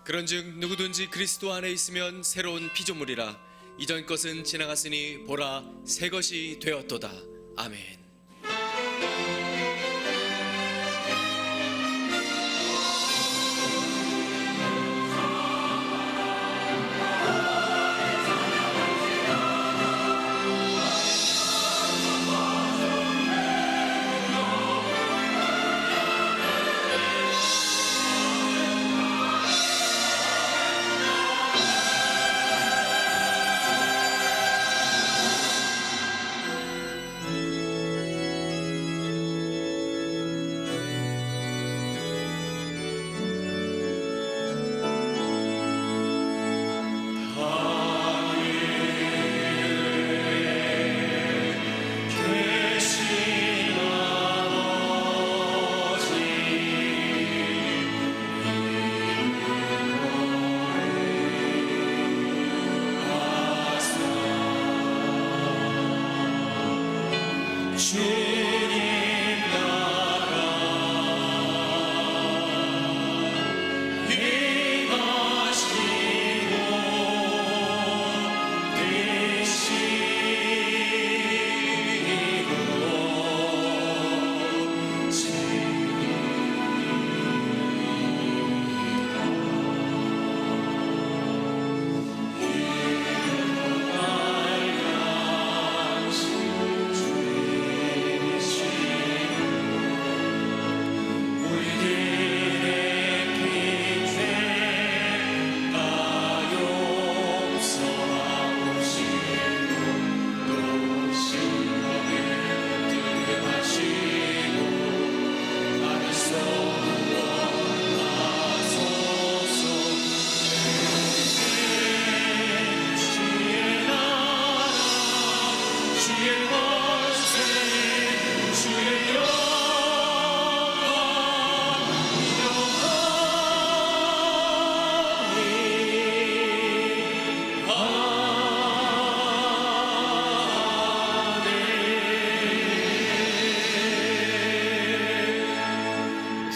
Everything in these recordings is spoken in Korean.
그런즉 누구든지 그리스도 안에 있으면 새로운 피조물이라. 이전 것은 지나갔으니 보라 새 것이 되었도다. 아멘.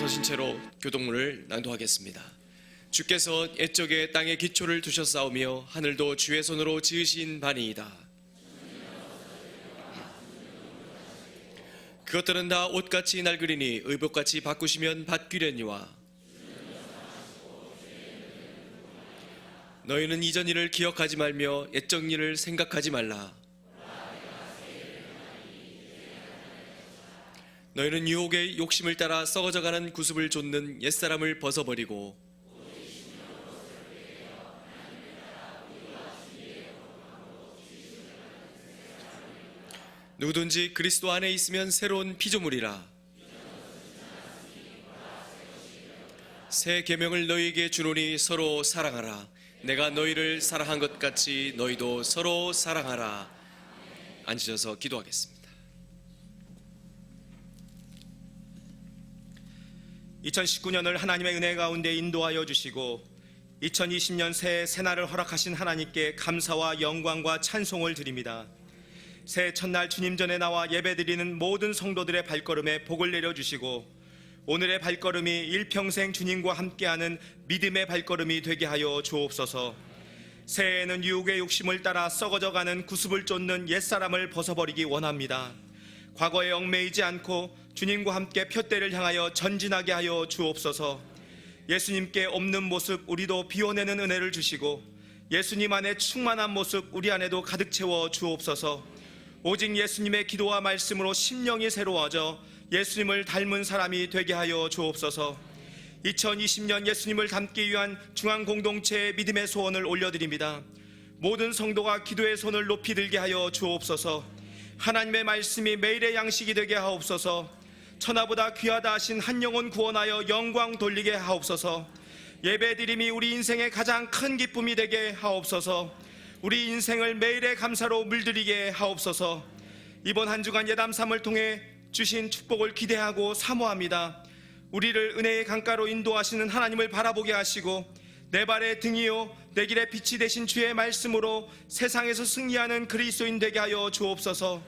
서신 채로 교독문을 낭독하겠습니다. 주께서 옛적에 땅에 기초를 두셨사오며 하늘도 주의 손으로 지으신 바니이다. 그것들은 다 옷같이 낡으리니 의복같이 바꾸시면 바뀌려니와 너희는 이전 일을 기억하지 말며 옛적 일을 생각하지 말라. 너희는 유혹의 욕심을 따라 썩어져가는 구습을 좇는 옛사람을 벗어버리고 누구든지 그리스도 안에 있으면 새로운 피조물이라. 새 계명을 너희에게 주노니 서로 사랑하라. 내가 너희를 사랑한 것 같이 너희도 서로 사랑하라. 앉으셔서 기도하겠습니다. 2019년을 하나님의 은혜 가운데 인도하여 주시고 2020년 새해 새날을 허락하신 하나님께 감사와 영광과 찬송을 드립니다. 새해 첫날 주님 전에 나와 예배드리는 모든 성도들의 발걸음에 복을 내려주시고 오늘의 발걸음이 일평생 주님과 함께하는 믿음의 발걸음이 되게 하여 주옵소서. 새해에는 유혹의 욕심을 따라 썩어져가는 구습을 쫓는 옛사람을 벗어버리기 원합니다. 과거에 얽매이지 않고 주님과 함께 푯대를 향하여 전진하게 하여 주옵소서. 예수님께 없는 모습 우리도 비워내는 은혜를 주시고 예수님 안에 충만한 모습 우리 안에도 가득 채워 주옵소서. 오직 예수님의 기도와 말씀으로 심령이 새로워져 예수님을 닮은 사람이 되게 하여 주옵소서. 2020년 예수님을 닮기 위한 중앙공동체의 믿음의 소원을 올려드립니다. 모든 성도가 기도의 손을 높이 들게 하여 주옵소서. 하나님의 말씀이 매일의 양식이 되게 하옵소서. 천하보다 귀하다 하신 한 영혼 구원하여 영광 돌리게 하옵소서. 예배드림이 우리 인생의 가장 큰 기쁨이 되게 하옵소서. 우리 인생을 매일의 감사로 물들이게 하옵소서. 이번 한 주간 예담삼을 통해 주신 축복을 기대하고 사모합니다. 우리를 은혜의 강가로 인도하시는 하나님을 바라보게 하시고 내 발의 등이요 내 길의 빛이 되신 주의 말씀으로 세상에서 승리하는 그리스도인 되게 하여 주옵소서.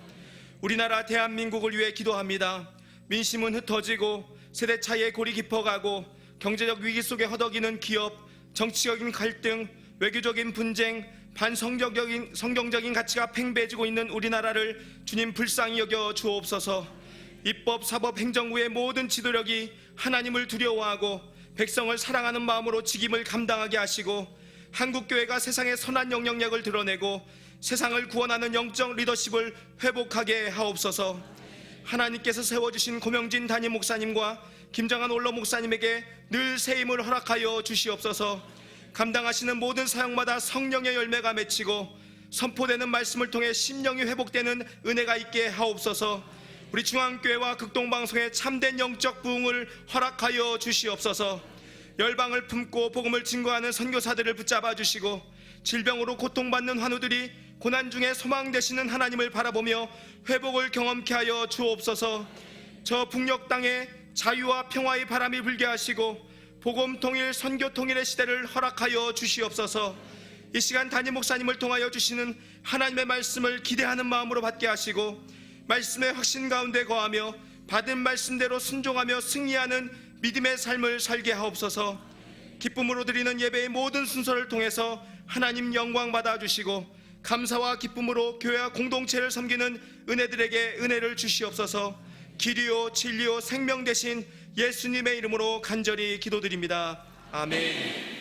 우리나라 대한민국을 위해 기도합니다. 민심은 흩어지고 세대 차이의 골이 깊어가고 경제적 위기 속에 허덕이는 기업, 정치적인 갈등, 외교적인 분쟁, 반성경적인 가치가 팽배해지고 있는 우리나라를 주님 불쌍히 여겨 주옵소서. 입법, 사법, 행정부의 모든 지도력이 하나님을 두려워하고 백성을 사랑하는 마음으로 직임을 감당하게 하시고, 한국교회가 세상의 선한 영향력을 드러내고 세상을 구원하는 영적 리더십을 회복하게 하옵소서. 하나님께서 세워주신 고명진 담임 목사님과 김정한 원로 목사님에게 늘 새 힘을 허락하여 주시옵소서. 감당하시는 모든 사역마다 성령의 열매가 맺히고 선포되는 말씀을 통해 심령이 회복되는 은혜가 있게 하옵소서. 우리 중앙교회와 극동방송의 참된 영적 부흥을 허락하여 주시옵소서. 열방을 품고 복음을 증거하는 선교사들을 붙잡아 주시고, 질병으로 고통받는 환우들이 고난 중에 소망 되시는 하나님을 바라보며 회복을 경험케 하여 주옵소서. 저 북녘 땅에 자유와 평화의 바람이 불게 하시고 복음 통일, 선교 통일의 시대를 허락하여 주시옵소서. 이 시간 담임 목사님을 통하여 주시는 하나님의 말씀을 기대하는 마음으로 받게 하시고, 말씀의 확신 가운데 거하며 받은 말씀대로 순종하며 승리하는 믿음의 삶을 살게 하옵소서. 기쁨으로 드리는 예배의 모든 순서를 통해서 하나님 영광 받아주시고, 감사와 기쁨으로 교회와 공동체를 섬기는 은혜들에게 은혜를 주시옵소서. 길이요 진리요 생명 되신 예수님의 이름으로 간절히 기도드립니다. 아멘.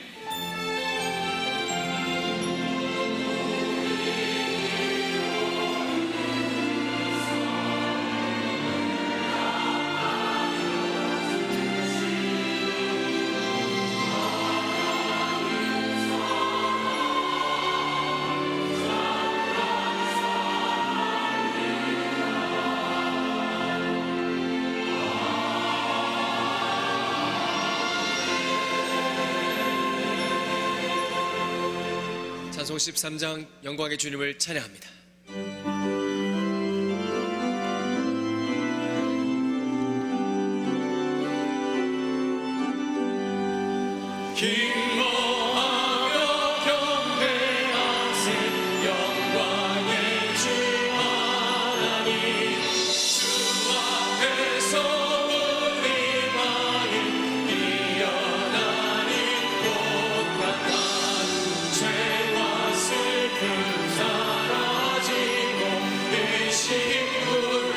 찬송 13장 영광의 주님을 찬양합니다. 기뻐하며 경배하세 영광의 주 하나님. 주 앞에서 우리 마음 피어나는 꽃 같아. 죄와 슬픔 사라지고 의심 불을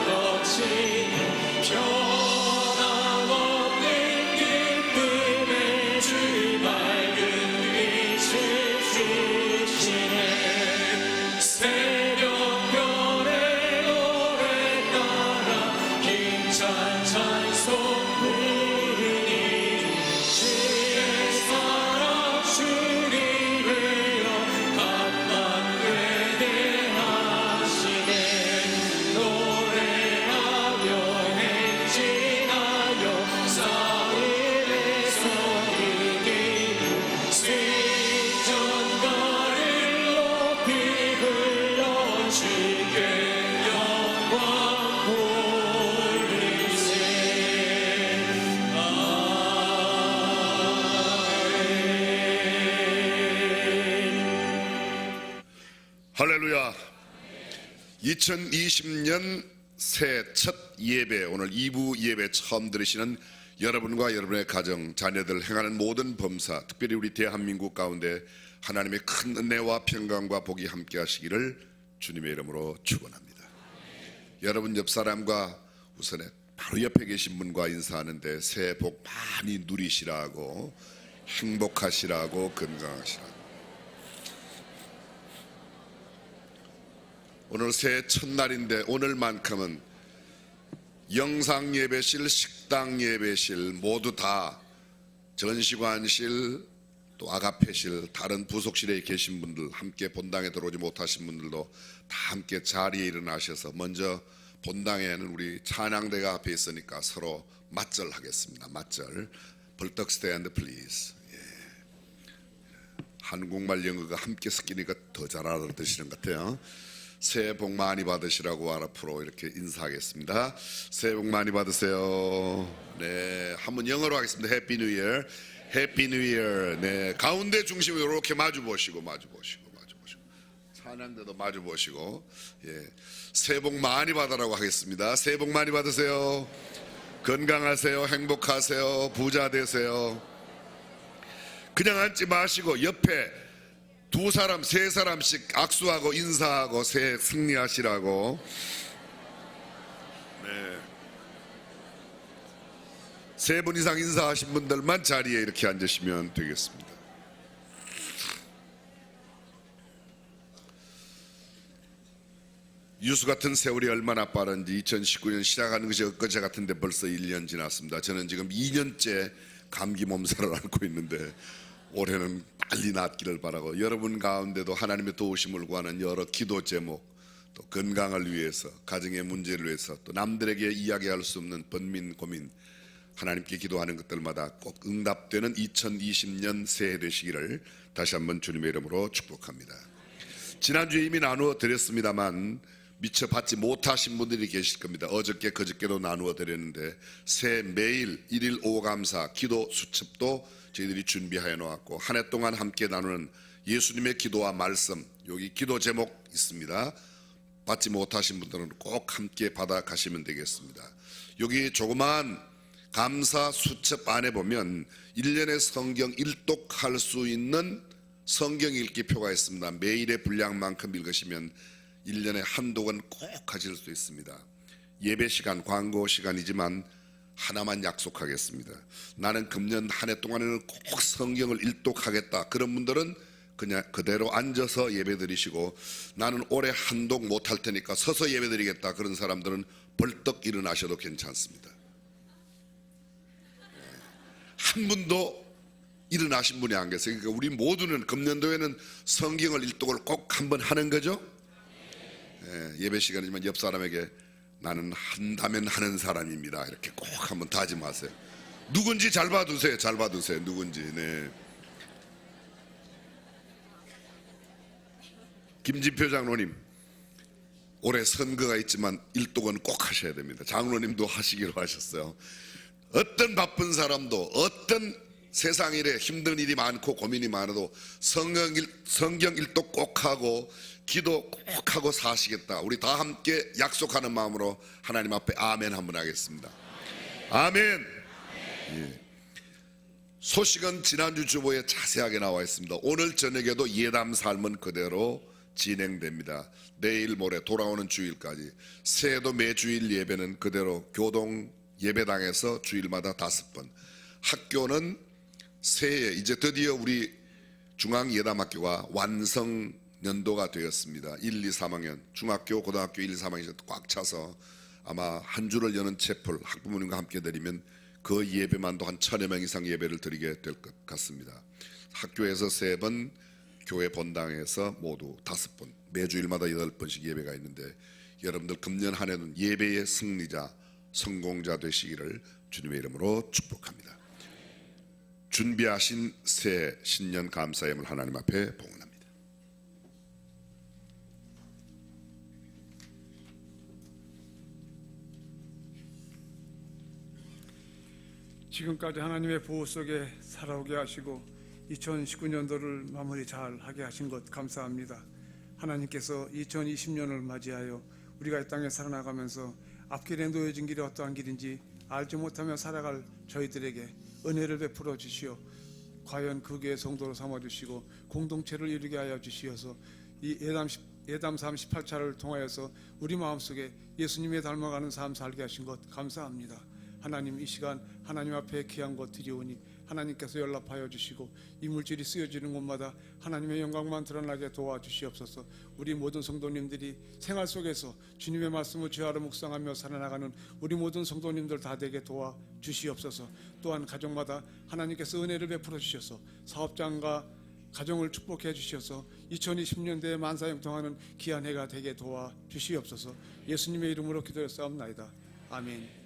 거치고 변함없는 기쁨의 주 밝은 빛을 주시네. 새벽별의 노래 따라 힘찬 찬송 부르니 주의 사랑 주리 되어 감만 회대하시네. 노래하며 행진하여 싸움에서 이기고 승전가를 높이 불러 주께 영광 돌리세. 할렐루야. 2020년 새해 첫 예배, 오늘 2부 예배 처음 들으시는 여러분과 여러분의 가정, 자녀들 행하는 모든 범사, 특별히 우리 대한민국 가운데 하나님의 큰 은혜와 평강과 복이 함께 하시기를 주님의 이름으로 축원합니다. 여러분 옆 사람과 우선에 바로 옆에 계신 분과 인사하는데 새해 복 많이 누리시라고, 행복하시라고, 건강하시라고. 오늘 새해 첫날인데 오늘만큼은 영상 예배실, 식당 예배실 모두 다, 전시관실, 또 아가페실, 다른 부속실에 계신 분들, 함께 본당에 들어오지 못하신 분들도 다 함께 자리에 일어나셔서 먼저 본당에는 우리 찬양대가 앞에 있으니까 서로 맞절하겠습니다. 맞절. 벌떡 스탠드 플리즈. 한국말 영어가 함께 섞이니까 더 잘 알아듣시는 것 같아요. 새해 복 많이 받으시라고 앞으로 이렇게 인사하겠습니다. 새해 복 많이 받으세요. 네, 한번 영어로 하겠습니다. 해피 뉴 이어. 해피 뉴 이어. 네, 가운데 중심으로 이렇게 마주 보시고 찬양대도 마주 보시고, 예, 새해 복 많이 받으라고 하겠습니다. 새해 복 많이 받으세요. 건강하세요. 행복하세요. 부자 되세요. 그냥 앉지 마시고 옆에 두 사람, 세 사람씩 악수하고 인사하고 새해 승리하시라고. 네. 세 분 이상 인사하신 분들만 자리에 이렇게 앉으시면 되겠습니다. 유수 같은 세월이 얼마나 빠른지 2019년 시작하는 것이 엊그제 같은데 벌써 1년 지났습니다. 저는 지금 2년째 감기 몸살을 앓고 있는데 올해는 빨리 낫기를 바라고, 여러분 가운데도 하나님의 도우심을 구하는 여러 기도 제목, 또 건강을 위해서, 가정의 문제를 위해서, 또 남들에게 이야기할 수 없는 번민 고민, 하나님께 기도하는 것들마다 꼭 응답되는 2020년 새해 되시기를 다시 한번 주님의 이름으로 축복합니다. 지난주에 이미 나누어 드렸습니다만 미처 받지 못하신 분들이 계실 겁니다. 어저께 그저께도 나누어 드렸는데 새해 매일 1일 오감사 기도 수첩도 저희들이 준비하여 놓았고, 한 해 동안 함께 나누는 예수님의 기도와 말씀, 여기 기도 제목 있습니다. 받지 못하신 분들은 꼭 함께 받아 가시면 되겠습니다. 여기 조그마한 감사 수첩 안에 보면 1년에 성경 일독할 수 있는 성경 읽기표가 있습니다. 매일의 분량만큼 읽으시면 1년에 한두 권 꼭 하실 수 있습니다. 예배 시간, 광고 시간이지만 하나만 약속하겠습니다. 나는 금년 한 해 동안에는 꼭 성경을 일독하겠다. 그런 분들은 그냥 그대로 앉아서 예배 드리시고, 나는 올해 한독 못할 테니까 서서 예배 드리겠다. 그런 사람들은 벌떡 일어나셔도 괜찮습니다. 한 분도 일어나신 분이 안 계세요. 그러니까 우리 모두는 금년도에는 성경을 일독을 꼭 한번 하는 거죠. 예배 시간이지만 옆 사람에게 나는 한다면 하는 사람입니다, 이렇게 꼭 한번 다짐하세요. 누군지 잘 봐두세요. 잘 봐두세요. 누군지. 네. 김진표 장로님, 올해 선거가 있지만 일독은 꼭 하셔야 됩니다. 장로님도 하시기로 하셨어요. 어떤 바쁜 사람도, 어떤 세상 일에 힘든 일이 많고 고민이 많아도 성경 일독 꼭 하고 기도 꼭 하고 사시겠다. 우리 다 함께 약속하는 마음으로 하나님 앞에 아멘 한번 하겠습니다. 아멘. 예. 소식은 지난주 주보에 자세하게 나와 있습니다. 오늘 저녁에도 예담 삶은 그대로 진행됩니다. 내일 모레 돌아오는 주일까지 새해도 매주일 예배는 그대로 교동 예배당에서 주일마다 5번, 학교는 새해 이제 드디어 우리 중앙예담학교가 완성 연도가 되었습니다. 1, 2, 3학년 중학교, 고등학교 1, 2, 3학년이 꽉 차서 아마 한 주를 여는 채플 학부모님과 함께 드리면 그 예배만도 한 1000여 명 이상 예배를 드리게 될 것 같습니다. 학교에서 3번, 교회 본당에서 모두 5번, 매주일마다 8번씩 예배가 있는데, 여러분들 금년 한 해는 예배의 승리자, 성공자 되시기를 주님의 이름으로 축복합니다. 준비하신 새해 신년 감사 예물 하나님 앞에 봉헌합니다. 지금까지 하나님의 보호 속에 살아오게 하시고 2019년도를 마무리 잘 하게 하신 것 감사합니다. 하나님께서 2020년을 맞이하여 우리가 이 땅에 살아나가면서 앞길에 놓여진 길이 어떠한 길인지 알지 못하며 살아갈 저희들에게 은혜를 베풀어 주시어 과연 그 교회 성도로 삼아주시고 공동체를 이루게 하여 주시어서 이 예담3 18차를 통하여서 우리 마음속에 예수님의 닮아가는 삶 살게 하신 것 감사합니다. 하나님, 이 시간 하나님 앞에 귀한 것 드리오니 하나님께서 연락하여 주시고 이 물질이 쓰여지는 곳마다 하나님의 영광만 드러나게 도와주시옵소서. 우리 모든 성도님들이 생활 속에서 주님의 말씀을 주하로 묵상하며 살아나가는 우리 모든 성도님들 다 되게 도와주시옵소서. 또한 가정마다 하나님께서 은혜를 베풀어 주셔서 사업장과 가정을 축복해 주셔서 2020년대에 만사형통하는 귀한 해가 되게 도와주시옵소서. 예수님의 이름으로 기도했사옵나이다. 아멘.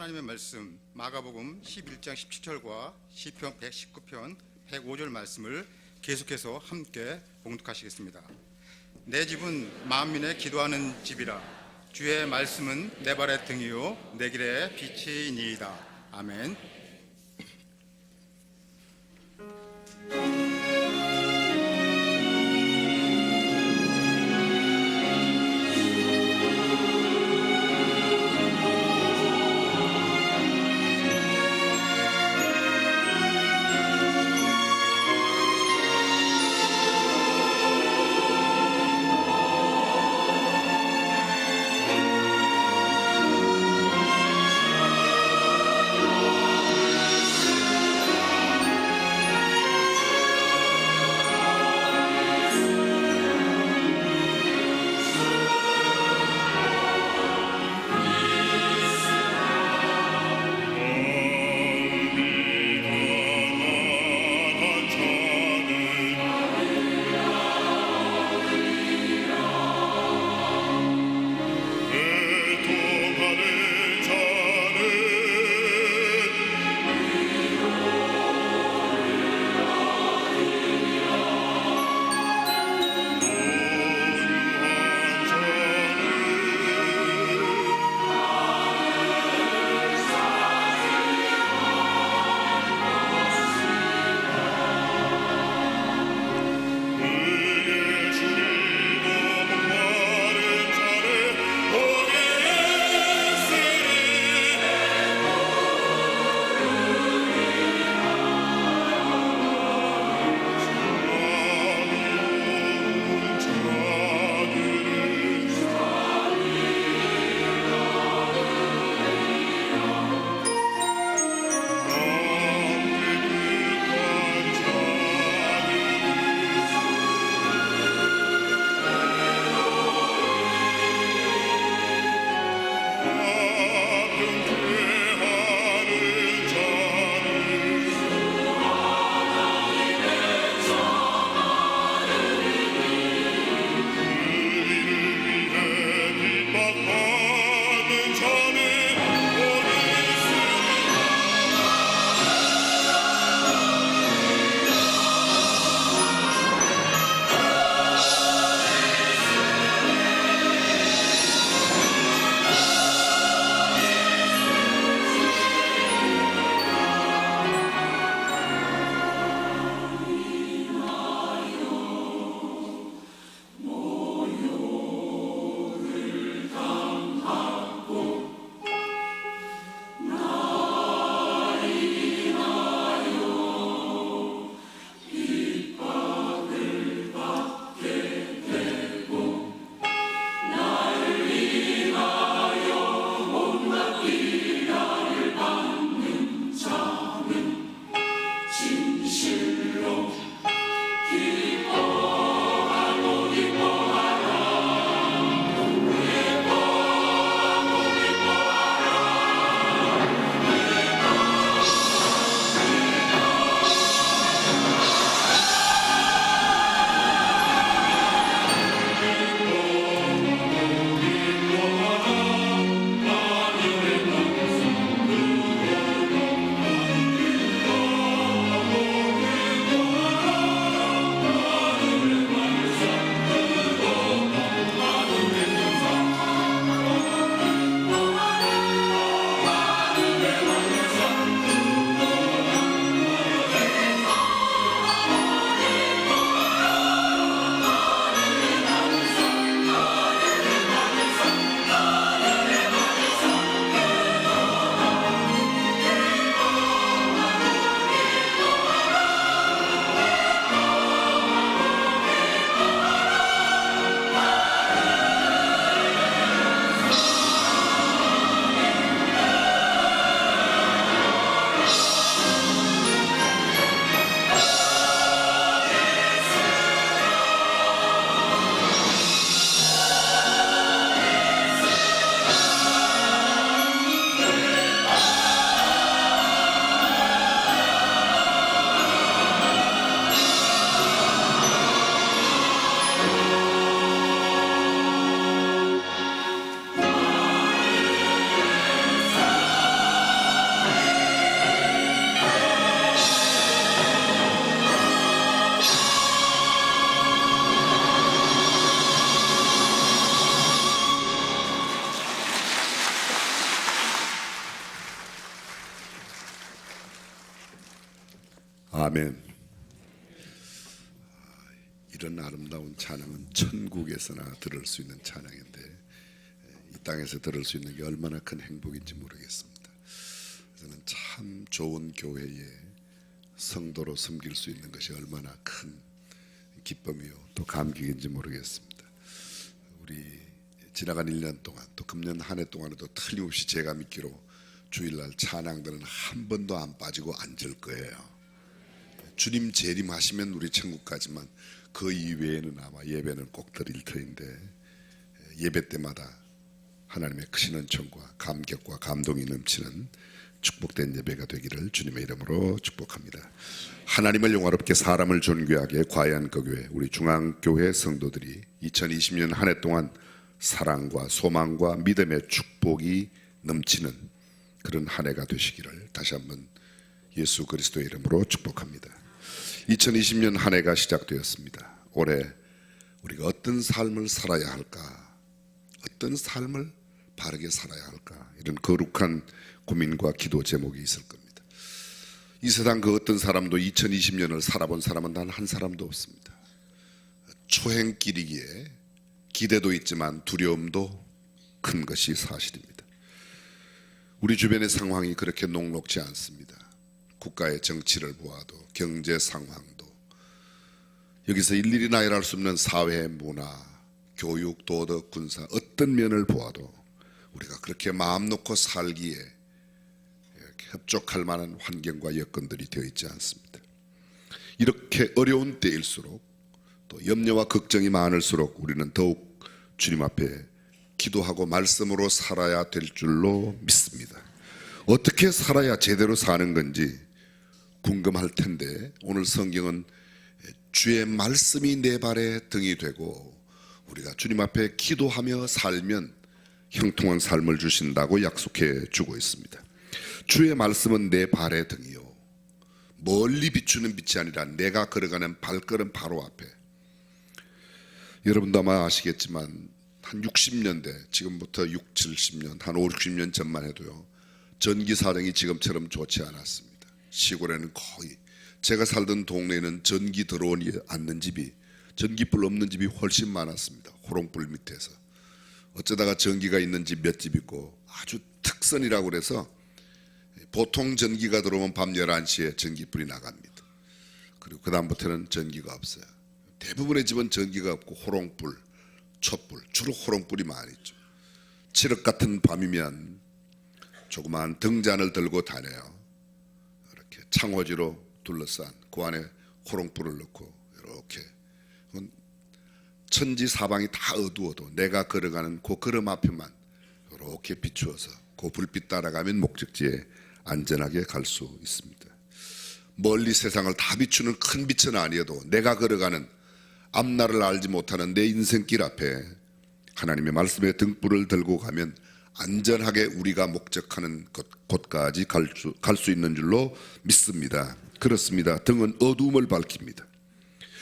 하나님의 말씀 마가복음 11장 17절과 시편 119편 105절 말씀을 계속해서 함께 봉독하시겠습니다. 내 집은 만민의 기도하는 집이라 주의 말씀은 내 발의 등이요 내 길의 빛이니이다. 아멘. 아멘. 이런 아름다운 찬양은 천국에서나 들을 수 있는 찬양인데 이 땅에서 들을 수 있는 게 얼마나 큰 행복인지 모르겠습니다. 저는 참 좋은 교회에 성도로 섬길 수 있는 것이 얼마나 큰 기쁨이요 또 감격인지 모르겠습니다. 우리 지나간 1년 동안 또 금년 한 해 동안에도 틀림없이 제가 믿기로 주일날 찬양들은 한 번도 안 빠지고 앉을 거예요. 주님 재림하시면 우리 천국 가지만 그 이외에는 아마 예배는 꼭 드릴 터인데 예배 때마다 하나님의 크신 은총과 감격과 감동이 넘치는 축복된 예배가 되기를 주님의 이름으로 축복합니다. 하나님을 영화롭게 사람을 존귀하게 과연 그 교회 우리 중앙교회 성도들이 2020년 한 해 동안 사랑과 소망과 믿음의 축복이 넘치는 그런 한 해가 되시기를 다시 한번 예수 그리스도의 이름으로 축복합니다. 2020년 한 해가 시작되었습니다. 올해 우리가 어떤 삶을 살아야 할까? 어떤 삶을 바르게 살아야 할까? 이런 거룩한 고민과 기도 제목이 있을 겁니다. 이 세상 그 어떤 사람도 2020년을 살아본 사람은 단 한 사람도 없습니다. 초행길이기에 기대도 있지만 두려움도 큰 것이 사실입니다. 우리 주변의 상황이 그렇게 녹록지 않습니다. 국가의 정치를 보아도 경제 상황도 여기서 일일이 나열할 수 없는 사회, 문화, 교육, 도덕, 군사 어떤 면을 보아도 우리가 그렇게 마음 놓고 살기에 이렇게 협족할 만한 환경과 여건들이 되어 있지 않습니다. 이렇게 어려운 때일수록 또 염려와 걱정이 많을수록 우리는 더욱 주님 앞에 기도하고 말씀으로 살아야 될 줄로 믿습니다. 어떻게 살아야 제대로 사는 건지 궁금할 텐데 오늘 성경은 주의 말씀이 내 발의 등이 되고 우리가 주님 앞에 기도하며 살면 형통한 삶을 주신다고 약속해 주고 있습니다. 주의 말씀은 내 발의 등이요 멀리 비추는 빛이 아니라 내가 걸어가는 발걸음 바로 앞에. 여러분도 아마 아시겠지만 한 60년대 지금부터 6, 70년 한 5, 60년 전만 해도요 전기 사정이 지금처럼 좋지 않았습니다. 시골에는 거의 제가 살던 동네에는 전기 들어오지 않는 집이 전기불 없는 집이 훨씬 많았습니다. 호롱불 밑에서 어쩌다가 전기가 있는 집 몇 집 있고 아주 특선이라고 그래서 보통 전기가 들어오면 밤 11시에 전기불이 나갑니다. 그리고 그 다음부터는 전기가 없어요. 대부분의 집은 전기가 없고 호롱불, 촛불, 주로 호롱불이 많이 있죠. 칠흑 같은 밤이면 조그마한 등잔을 들고 다녀요. 이렇게 창호지로 둘러싼 그 안에 호롱불을 넣고 이렇게 천지 사방이 다 어두워도 내가 걸어가는 그 걸음 앞에만 이렇게 비추어서 그 불빛 따라가면 목적지에 안전하게 갈 수 있습니다. 멀리 세상을 다 비추는 큰 빛은 아니어도 내가 걸어가는 앞날을 알지 못하는 내 인생길 앞에 하나님의 말씀의 등불을 들고 가면 안전하게 우리가 목적하는 곳까지 갈 수 있는 줄로 믿습니다. 그렇습니다. 등은 어두움을 밝힙니다.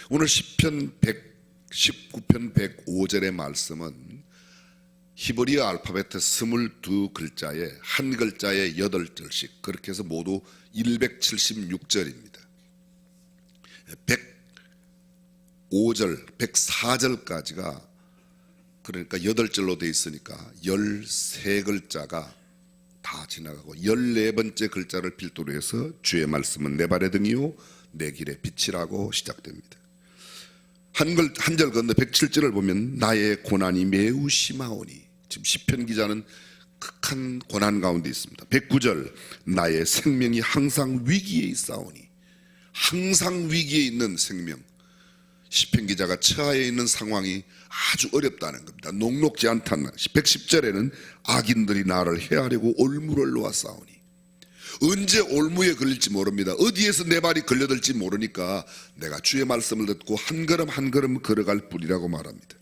오늘 시편 119편 105절의 말씀은 히브리어 알파벳 22글자에 한 글자에 8절씩 그렇게 해서 모두 176절입니다. 105절, 104절까지가 그러니까 8절로 되어 있으니까 13글자가 다 지나가고 14번째 글자를 필두로 해서 주의 말씀은 내 발의 등이요 내 길의 빛이라고 시작됩니다. 한 절 건너 107절을 보면 나의 고난이 매우 심하오니 지금 시편 기자는 극한 고난 가운데 있습니다. 109절 나의 생명이 항상 위기에 있사오니 항상 위기에 있는 생명 시편 기자가 처하에 있는 상황이 아주 어렵다는 겁니다. 녹록지 않다는 110절에는 악인들이 나를 해하려고 올무를 놓았사오니 언제 올무에 걸릴지 모릅니다. 어디에서 내 발이 걸려들지 모르니까 내가 주의 말씀을 듣고 한 걸음 한 걸음 걸어갈 뿐이라고 말합니다.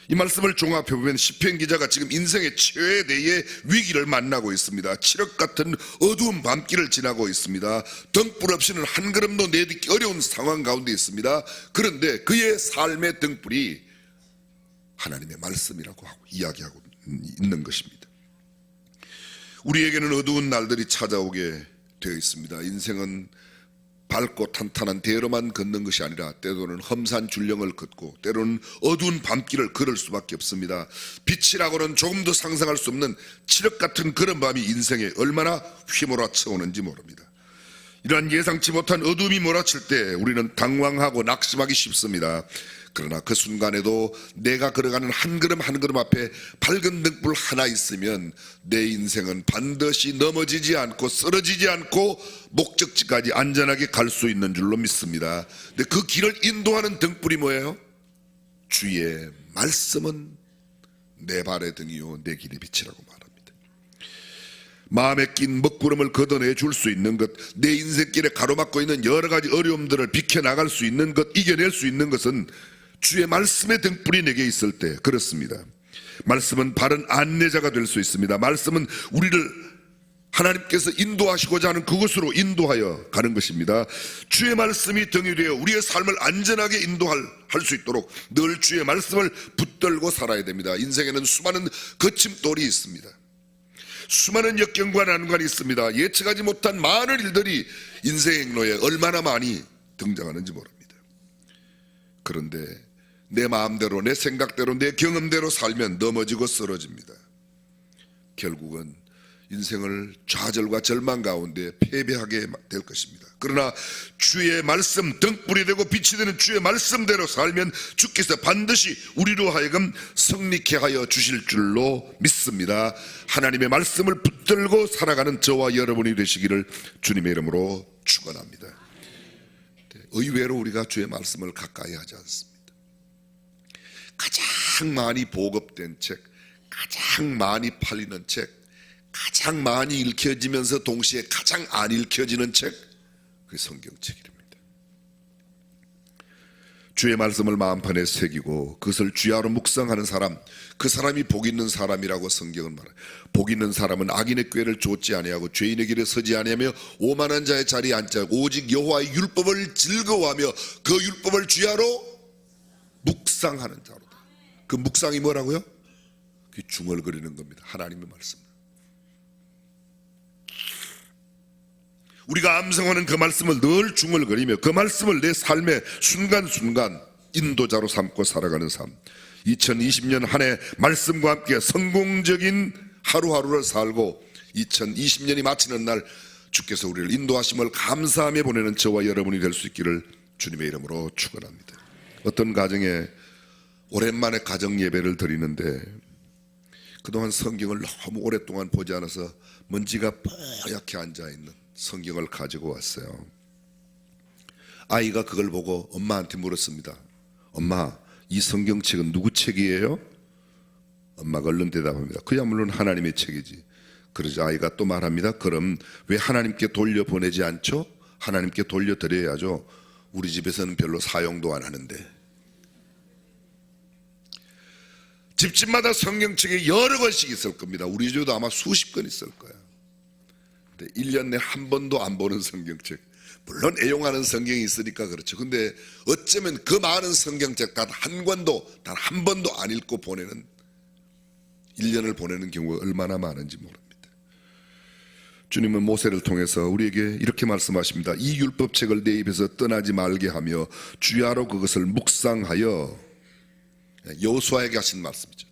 이 말씀을 종합해 보면 시편 기자가 지금 인생의 최대의 위기를 만나고 있습니다. 칠흑 같은 어두운 밤길을 지나고 있습니다. 등불 없이는 한 걸음도 내딛기 어려운 상황 가운데 있습니다. 그런데 그의 삶의 등불이 하나님의 말씀이라고 하고 이야기하고 있는 것입니다. 우리에게는 어두운 날들이 찾아오게 되어 있습니다. 인생은 밝고 탄탄한 대로만 걷는 것이 아니라 때로는 험산 줄령을 걷고 때로는 어두운 밤길을 걸을 수밖에 없습니다. 빛이라고는 조금도 상상할 수 없는 칠흑 같은 그런 밤이 인생에 얼마나 휘몰아쳐 오는지 모릅니다. 이러한 예상치 못한 어둠이 몰아칠 때 우리는 당황하고 낙심하기 쉽습니다. 그러나 그 순간에도 내가 걸어가는 한 걸음 한 걸음 앞에 밝은 등불 하나 있으면 내 인생은 반드시 넘어지지 않고 쓰러지지 않고 목적지까지 안전하게 갈 수 있는 줄로 믿습니다. 근데 그 길을 인도하는 등불이 뭐예요? 주의 말씀은 내 발의 등이요 내 길의 빛이라고 말합니다. 마음에 낀 먹구름을 걷어내 줄 수 있는 것, 내 인생길에 가로막고 있는 여러 가지 어려움들을 비켜나갈 수 있는 것, 이겨낼 수 있는 것은 주의 말씀의 등불이 내게 있을 때 그렇습니다. 말씀은 바른 안내자가 될 수 있습니다. 말씀은 우리를 하나님께서 인도하시고자 하는 그곳으로 인도하여 가는 것입니다. 주의 말씀이 등이 되어 우리의 삶을 안전하게 인도할 수 있도록 늘 주의 말씀을 붙들고 살아야 됩니다. 인생에는 수많은 거침돌이 있습니다. 수많은 역경과 난관이 있습니다. 예측하지 못한 많은 일들이 인생 행로에 얼마나 많이 등장하는지 모릅니다. 그런데 내 마음대로 내 생각대로 내 경험대로 살면 넘어지고 쓰러집니다. 결국은 인생을 좌절과 절망 가운데 패배하게 될 것입니다. 그러나 주의 말씀 등불이 되고 빛이 되는 주의 말씀대로 살면 주께서 반드시 우리로 하여금 승리케 하여 주실 줄로 믿습니다. 하나님의 말씀을 붙들고 살아가는 저와 여러분이 되시기를 주님의 이름으로 축원합니다. 의외로 우리가 주의 말씀을 가까이 하지 않습니다. 가장 많이 보급된 책, 가장 많이 팔리는 책, 가장 많이 읽혀지면서 동시에 가장 안 읽혀지는 책, 그게 성경책입니다. 주의 말씀을 마음판에 새기고 그것을 주야로 묵상하는 사람, 그 사람이 복 있는 사람이라고 성경은 말해요. 복 있는 사람은 악인의 꾀를 좇지 아니하고 죄인의 길에 서지 아니하며 오만한 자의 자리에 앉지 않고 오직 여호와의 율법을 즐거워하며 그 율법을 주야로 묵상하는 자로다. 그 묵상이 뭐라고요? 그 중얼거리는 겁니다. 하나님의 말씀. 우리가 암송하는 그 말씀을 늘 중얼거리며 그 말씀을 내 삶의 순간순간 인도자로 삼고 살아가는 삶. 2020년 한 해 말씀과 함께 성공적인 하루하루를 살고 2020년이 마치는 날 주께서 우리를 인도하심을 감사하며 보내는 저와 여러분이 될 수 있기를 주님의 이름으로 축원합니다. 어떤 가정에 오랜만에 가정 예배를 드리는데 그동안 성경을 너무 오랫동안 보지 않아서 먼지가 뽀얗게 앉아있는 성경을 가지고 왔어요. 아이가 그걸 보고 엄마한테 물었습니다. 엄마, 이 성경책은 누구 책이에요? 엄마가 얼른 대답합니다. 그야 물론 하나님의 책이지. 그러자 아이가 또 말합니다. 그럼 왜 하나님께 돌려보내지 않죠? 하나님께 돌려드려야죠. 우리 집에서는 별로 사용도 안 하는데. 집집마다 성경책이 여러 권씩 있을 겁니다. 우리 집에도 아마 수십 권 있을 거예요. 1년 내 한 번도 안 보는 성경책, 물론 애용하는 성경이 있으니까 그렇죠. 근데 어쩌면 그 많은 성경책 단 한 권도 단 한 번도 안 읽고 보내는 1년을 보내는 경우가 얼마나 많은지 모릅니다. 주님은 모세를 통해서 우리에게 이렇게 말씀하십니다. 이 율법책을 내 입에서 떠나지 말게 하며 주야로 그것을 묵상하여. 여호수아에게 하신 말씀이죠.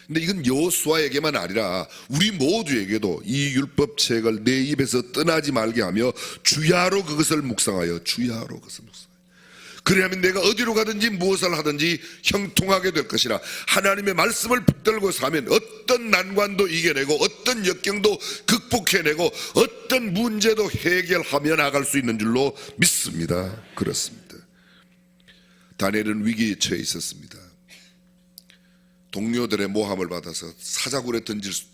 근데 이건 여호수아에게만 아니라 우리 모두에게도 이 율법책을 내 입에서 떠나지 말게 하며 주야로 그것을 묵상하여. 주야로 그것을 묵상하여. 그래야만 내가 어디로 가든지 무엇을 하든지 형통하게 될 것이라. 하나님의 말씀을 붙들고 사면 어떤 난관도 이겨내고 어떤 역경도 극복해내고 어떤 문제도 해결하며 나갈 수 있는 줄로 믿습니다. 그렇습니다. 다니엘은 위기에 처해 있었습니다. 동료들의 모함을 받아서 사자굴에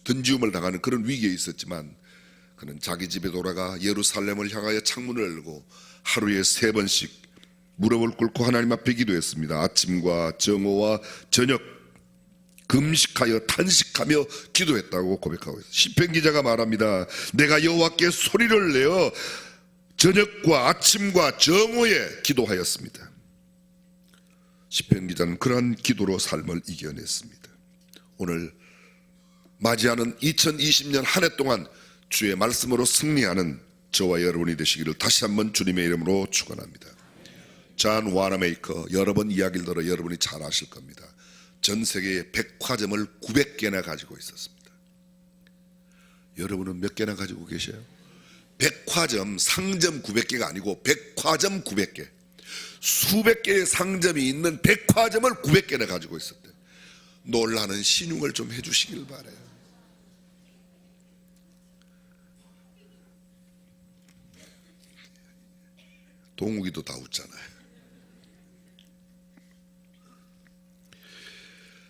던지움을 당하는 그런 위기에 있었지만 그는 자기 집에 돌아가 예루살렘을 향하여 창문을 열고 하루에 3번씩 무릎을 꿇고 하나님 앞에 기도했습니다. 아침과 정오와 저녁 금식하여 탄식하며 기도했다고 고백하고 있습니다. 시편 기자가 말합니다. 내가 여호와께 소리를 내어 저녁과 아침과 정오에 기도하였습니다. 시편 기자는 그러한 기도로 삶을 이겨냈습니다. 오늘 맞이하는 2020년 한 해 동안 주의 말씀으로 승리하는 저와 여러분이 되시기를 다시 한번 주님의 이름으로 축원합니다. 존 와나메이커, 여러 번 이야기를 들어 여러분이 잘 아실 겁니다. 전 세계에 백화점을 900개나 가지고 있었습니다. 여러분은 몇 개나 가지고 계셔요? 백화점, 상점 900개가 아니고 백화점 900개, 수백 개의 상점이 있는 백화점을 900개나 가지고 있었대요. 놀라는 신용을 좀 해주시길 바라요. 동욱이도 다 웃잖아요.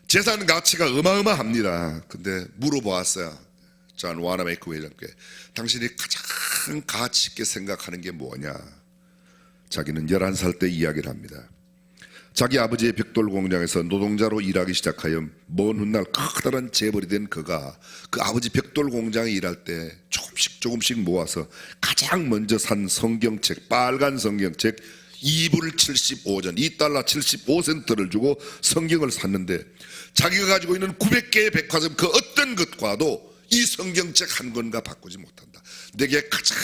재산 가치가 어마어마합니다. 근데 물어보았어요. 존 와나메이커 회장께, 당신이 가장 가치 있게 생각하는 게 뭐냐? 자기는 11살 때 이야기를 합니다. 자기 아버지의 벽돌 공장에서 노동자로 일하기 시작하여 먼 훗날 커다란 재벌이 된 그가 그 아버지 벽돌 공장에 일할 때 조금씩 모아서 가장 먼저 산 성경책, 빨간 성경책 2불 75전, 2달러 75센트를 주고 성경을 샀는데, 자기가 가지고 있는 900개의 백화점 그 어떤 것과도 이 성경책 한 권과 바꾸지 못한다. 내게 가장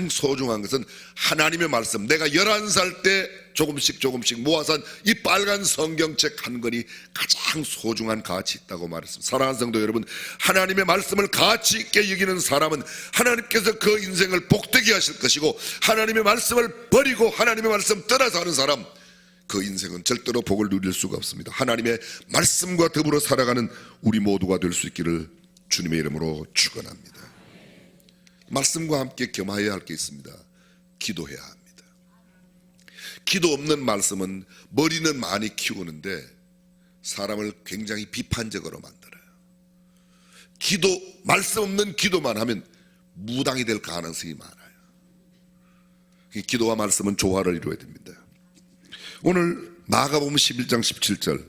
소중한 것은 하나님의 말씀. 내가 11살 때 조금씩 모아서 한 이 빨간 성경책 한 권이 가장 소중한 가치 있다고 말했습니다. 사랑하는 성도 여러분, 하나님의 말씀을 가치 있게 여기는 사람은 하나님께서 그 인생을 복되게 하실 것이고, 하나님의 말씀을 버리고 하나님의 말씀 떠나서 하는 사람, 그 인생은 절대로 복을 누릴 수가 없습니다. 하나님의 말씀과 더불어 살아가는 우리 모두가 될 수 있기를 주님의 이름으로 축원합니다. 말씀과 함께 겸하여야 할 게 있습니다. 기도해야 합니다. 기도 없는 말씀은 머리는 많이 키우는데 사람을 굉장히 비판적으로 만들어요. 말씀 없는 기도만 하면 무당이 될 가능성이 많아요. 기도와 말씀은 조화를 이루어야 됩니다. 오늘 마가복음 11장 17절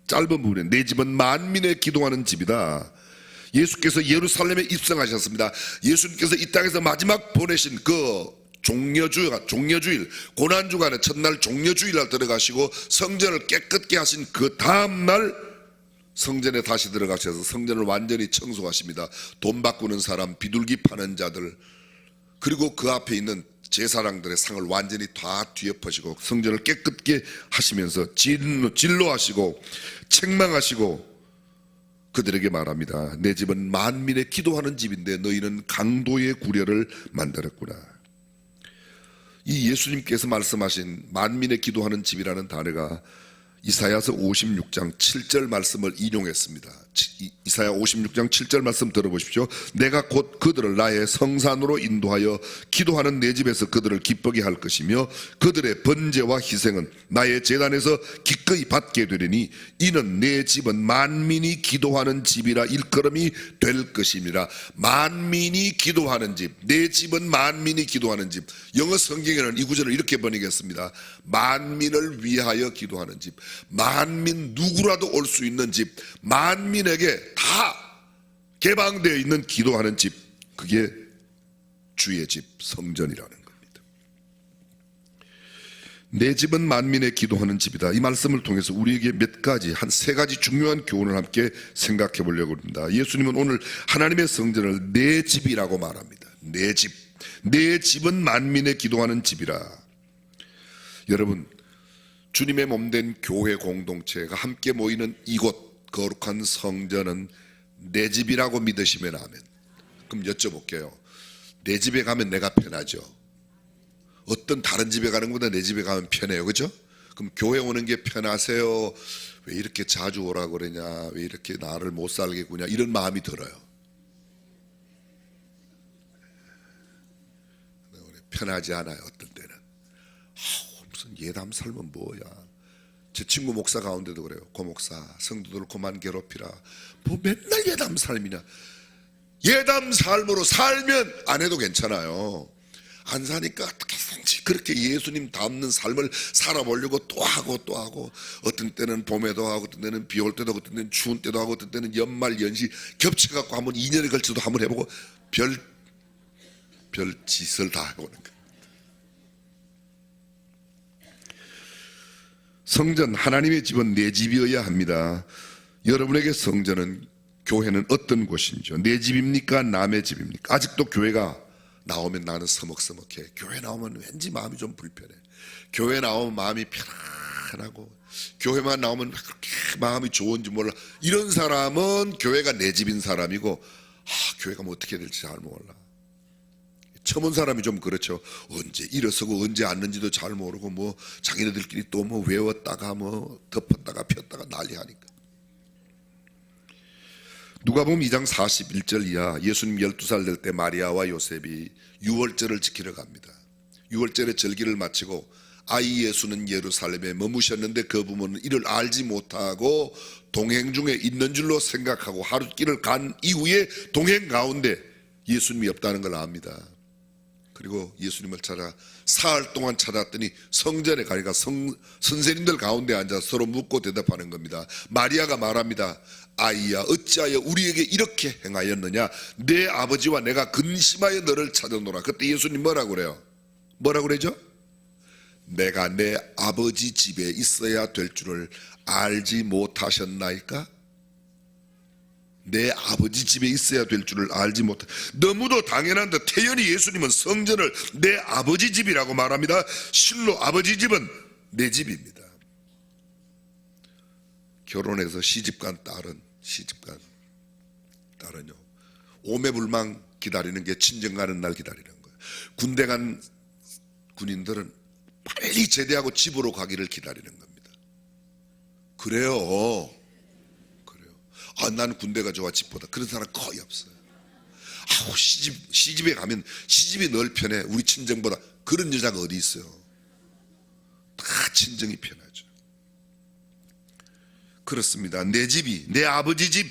짧은 부분에 내 집은 만민의 기도하는 집이다. 예수께서 예루살렘에 입성하셨습니다. 예수님께서 이 땅에서 마지막 보내신 그 종려주일, 고난주간의 첫날 종려주일날 들어가시고 성전을 깨끗게 하신 그 다음날 성전에 다시 들어가셔서 성전을 완전히 청소하십니다. 돈 바꾸는 사람, 비둘기 파는 자들, 그리고 그 앞에 있는 제사장들의 상을 완전히 다 뒤엎으시고 성전을 깨끗게 하시면서 진로하시고 책망하시고 그들에게 말합니다. 내 집은 만민의 기도하는 집인데 너희는 강도의 구려를 만들었구나. 이 예수님께서 말씀하신 만민의 기도하는 집이라는 단어가 이사야서 56장 7절 말씀을 인용했습니다. 이사야 56장 7절 말씀 들어보십시오. 내가 곧 그들을 나의 성산으로 인도하여 기도하는 내 집에서 그들을 기쁘게 할 것이며 그들의 번제와 희생은 나의 제단에서 기꺼이 받게 되리니 이는 내 집은 만민이 기도하는 집이라 일컬음이 될 것입니다. 만민이 기도하는 집, 내 집은 만민이 기도하는 집. 영어 성경에는 이 구절을 이렇게 번역했습니다. 만민을 위하여 기도하는 집, 만민 누구라도 올 수 있는 집, 만민에게 다 개방되어 있는 기도하는 집, 그게 주의 집, 성전이라는 겁니다. 내 집은 만민의 기도하는 집이다. 이 말씀을 통해서 우리에게 몇 가지, 한 세 가지 중요한 교훈을 함께 생각해 보려고 합니다. 예수님은 오늘 하나님의 성전을 내 집이라고 말합니다. 내 집, 내 집은 만민의 기도하는 집이라. 여러분, 주님의 몸된 교회 공동체가 함께 모이는 이곳 거룩한 성전은 내 집이라고 믿으시면 아멘. 그럼 여쭤볼게요. 내 집에 가면 내가 편하죠? 어떤 다른 집에 가는 것보다 내 집에 가면 편해요, 그죠? 그럼 교회 오는 게 편하세요? 왜 이렇게 자주 오라고 그러냐? 왜 이렇게 나를 못 살게 구냐? 이런 마음이 들어요. 편하지 않아요, 어떤 때는. 무슨 예담 삶은 뭐야? 제 친구 목사 가운데도 그래요. 고 목사, 성도들 그만 괴롭히라. 뭐 맨날 예담 삶이냐? 예담 삶으로 살면 안 해도 괜찮아요. 안 사니까 어떻게든지 그렇게 예수님 닮는 삶을 살아보려고 또 하고 어떤 때는 봄에도 하고 어떤 때는 비 올 때도 하고 어떤 때는 추운 때도 하고 어떤 때는 연말 연시 겹쳐갖고 한번 2년에 걸쳐도 한번 해보고 별 짓을 다 해보는 거예요. 성전, 하나님의 집은 내 집이어야 합니다. 여러분에게 성전은, 교회는 어떤 곳인지요? 내 집입니까? 남의 집입니까? 아직도 교회가 나오면 나는 서먹서먹해. 교회 나오면 왠지 마음이 좀 불편해. 교회 나오면 마음이 편안하고, 교회만 나오면 왜 그렇게 마음이 좋은지 몰라. 이런 사람은 교회가 내 집인 사람이고, 교회가 뭐 어떻게 될지 잘 몰라. 처음 온 사람이 좀 그렇죠. 언제 일어서고 언제 앉는지도 잘 모르고, 뭐 자기네들끼리 또 뭐 외웠다가 뭐 덮었다가 폈다가 난리하니까. 누가복음 2장 41절 이하, 예수님 12살 될 때 마리아와 요셉이 유월절을 지키러 갑니다. 유월절의 절기를 마치고 아이 예수는 예루살렘에 머무셨는데 그 부모는 이를 알지 못하고 동행 중에 있는 줄로 생각하고 하룻길을 간 이후에 동행 가운데 예수님이 없다는 걸 압니다. 그리고 예수님을 찾아 사흘 동안 찾았더니 성전에 가니까 선생님들 가운데 앉아 서로 묻고 대답하는 겁니다. 마리아가 말합니다. 아이야, 어찌하여 우리에게 이렇게 행하였느냐? 내 아버지와 내가 근심하여 너를 찾아노라. 그때 예수님 뭐라고 그래요? 뭐라고 그러죠? 내가 내 아버지 집에 있어야 될 줄을 알지 못하셨나이까? 내 아버지 집에 있어야 될 줄을 알지 못하. 너무도 당연한 듯 태연히 예수님은 성전을 내 아버지 집이라고 말합니다. 실로 아버지 집은 내 집입니다. 결혼해서 시집간 딸은요, 오매불망 기다리는 게 친정 가는 날 기다리는 거예요. 군대 간 군인들은 빨리 제대하고 집으로 가기를 기다리는 겁니다. 그래요. 난 군대가 좋아 집보다. 그런 사람 거의 없어요. 시집에 가면 시집이 늘 편해. 우리 친정보다. 그런 여자가 어디 있어요. 다 친정이 편하죠. 그렇습니다. 내 집이 내 아버지 집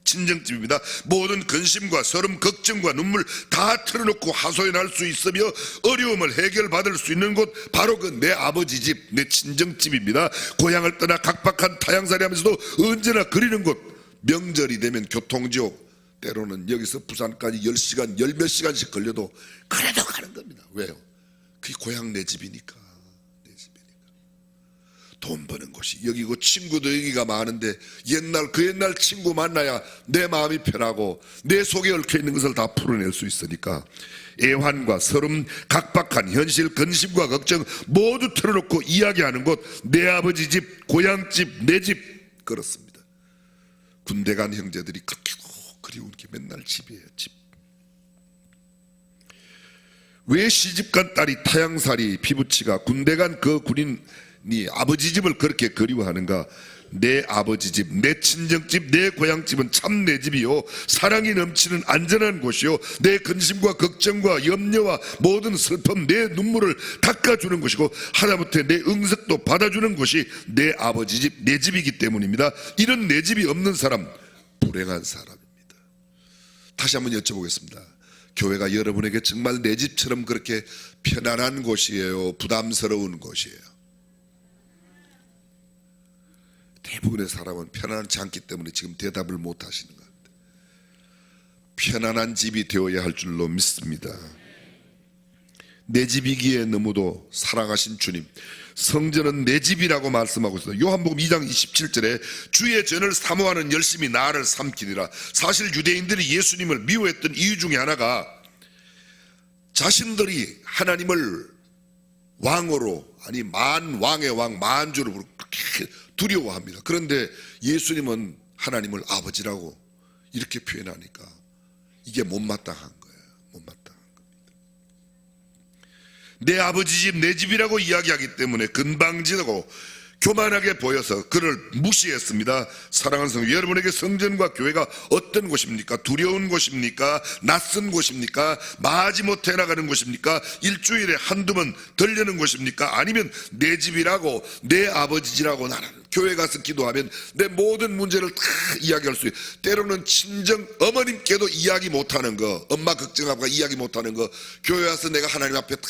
친정집입니다. 모든 근심과 서름, 걱정과 눈물 다 털어놓고 하소연할 수 있으며 어려움을 해결받을 수 있는 곳, 바로 그 내 아버지 집, 내 친정집입니다. 고향을 떠나 각박한 타향살이 하면서도 언제나 그리는 곳, 명절이 되면 교통지옥, 때로는 여기서 부산까지 10시간, 10몇 시간씩 걸려도 그래도 가는 겁니다. 왜요? 그게 고향 내 집이니까. 내 집이니까. 돈 버는 곳이 여기고 친구도 여기가 많은데 그 옛날 친구 만나야 내 마음이 편하고 내 속에 얽혀있는 것을 다 풀어낼 수 있으니까 애환과 서름, 각박한 현실, 근심과 걱정 모두 털어놓고 이야기하는 곳, 내 아버지 집, 고향집, 내 집. 그렇습니다. 군대 간 형제들이 그렇게 그리운 게 맨날 집이에요. 집. 왜 시집간 딸이 타향살이 피부치가 군대 간 그 군인이 아버지 집을 그렇게 그리워하는가? 내 아버지 집, 내 친정집, 내 고향집은 참 내 집이요, 사랑이 넘치는 안전한 곳이요, 내 근심과 걱정과 염려와 모든 슬픔, 내 눈물을 닦아주는 곳이고 하다못해 내 응석도 받아주는 곳이 내 아버지 집, 내 집이기 때문입니다. 이런 내 집이 없는 사람, 불행한 사람입니다. 다시 한번 여쭤보겠습니다. 교회가 여러분에게 정말 내 집처럼 그렇게 편안한 곳이에요? 부담스러운 곳이에요? 대부분의 사람은 편안하지 않기 때문에 지금 대답을 못 하시는 것 같아요. 편안한 집이 되어야 할 줄로 믿습니다. 내 집이기에 너무도 사랑하신 주님, 성전은 내 집이라고 말씀하고 있어요. 요한복음 2장 27절에 주의 전을 사모하는 열심히 나를 삼키니라. 사실 유대인들이 예수님을 미워했던 이유 중에 하나가 자신들이 하나님을 왕으로, 아니 만왕의 왕, 만주로 그렇게 두려워합니다. 그런데 예수님은 하나님을 아버지라고 이렇게 표현하니까 이게 못마땅한 거예요. 못마땅한 겁니다. 내 아버지 집, 내 집이라고 이야기하기 때문에 건방지고 교만하게 보여서 그를 무시했습니다. 사랑하는 성도 여러분에게 성전과 교회가 어떤 곳입니까? 두려운 곳입니까? 낯선 곳입니까? 마지못해 나가는 곳입니까? 일주일에 한두 번 들르는 곳입니까? 아니면 내 집이라고, 내 아버지 집이라고 나는 교회 가서 기도하면 내 모든 문제를 다 이야기할 수 있어요. 때로는 친정 어머님께도 이야기 못하는 거, 엄마 걱정하고 이야기 못하는 거 교회 와서 내가 하나님 앞에 다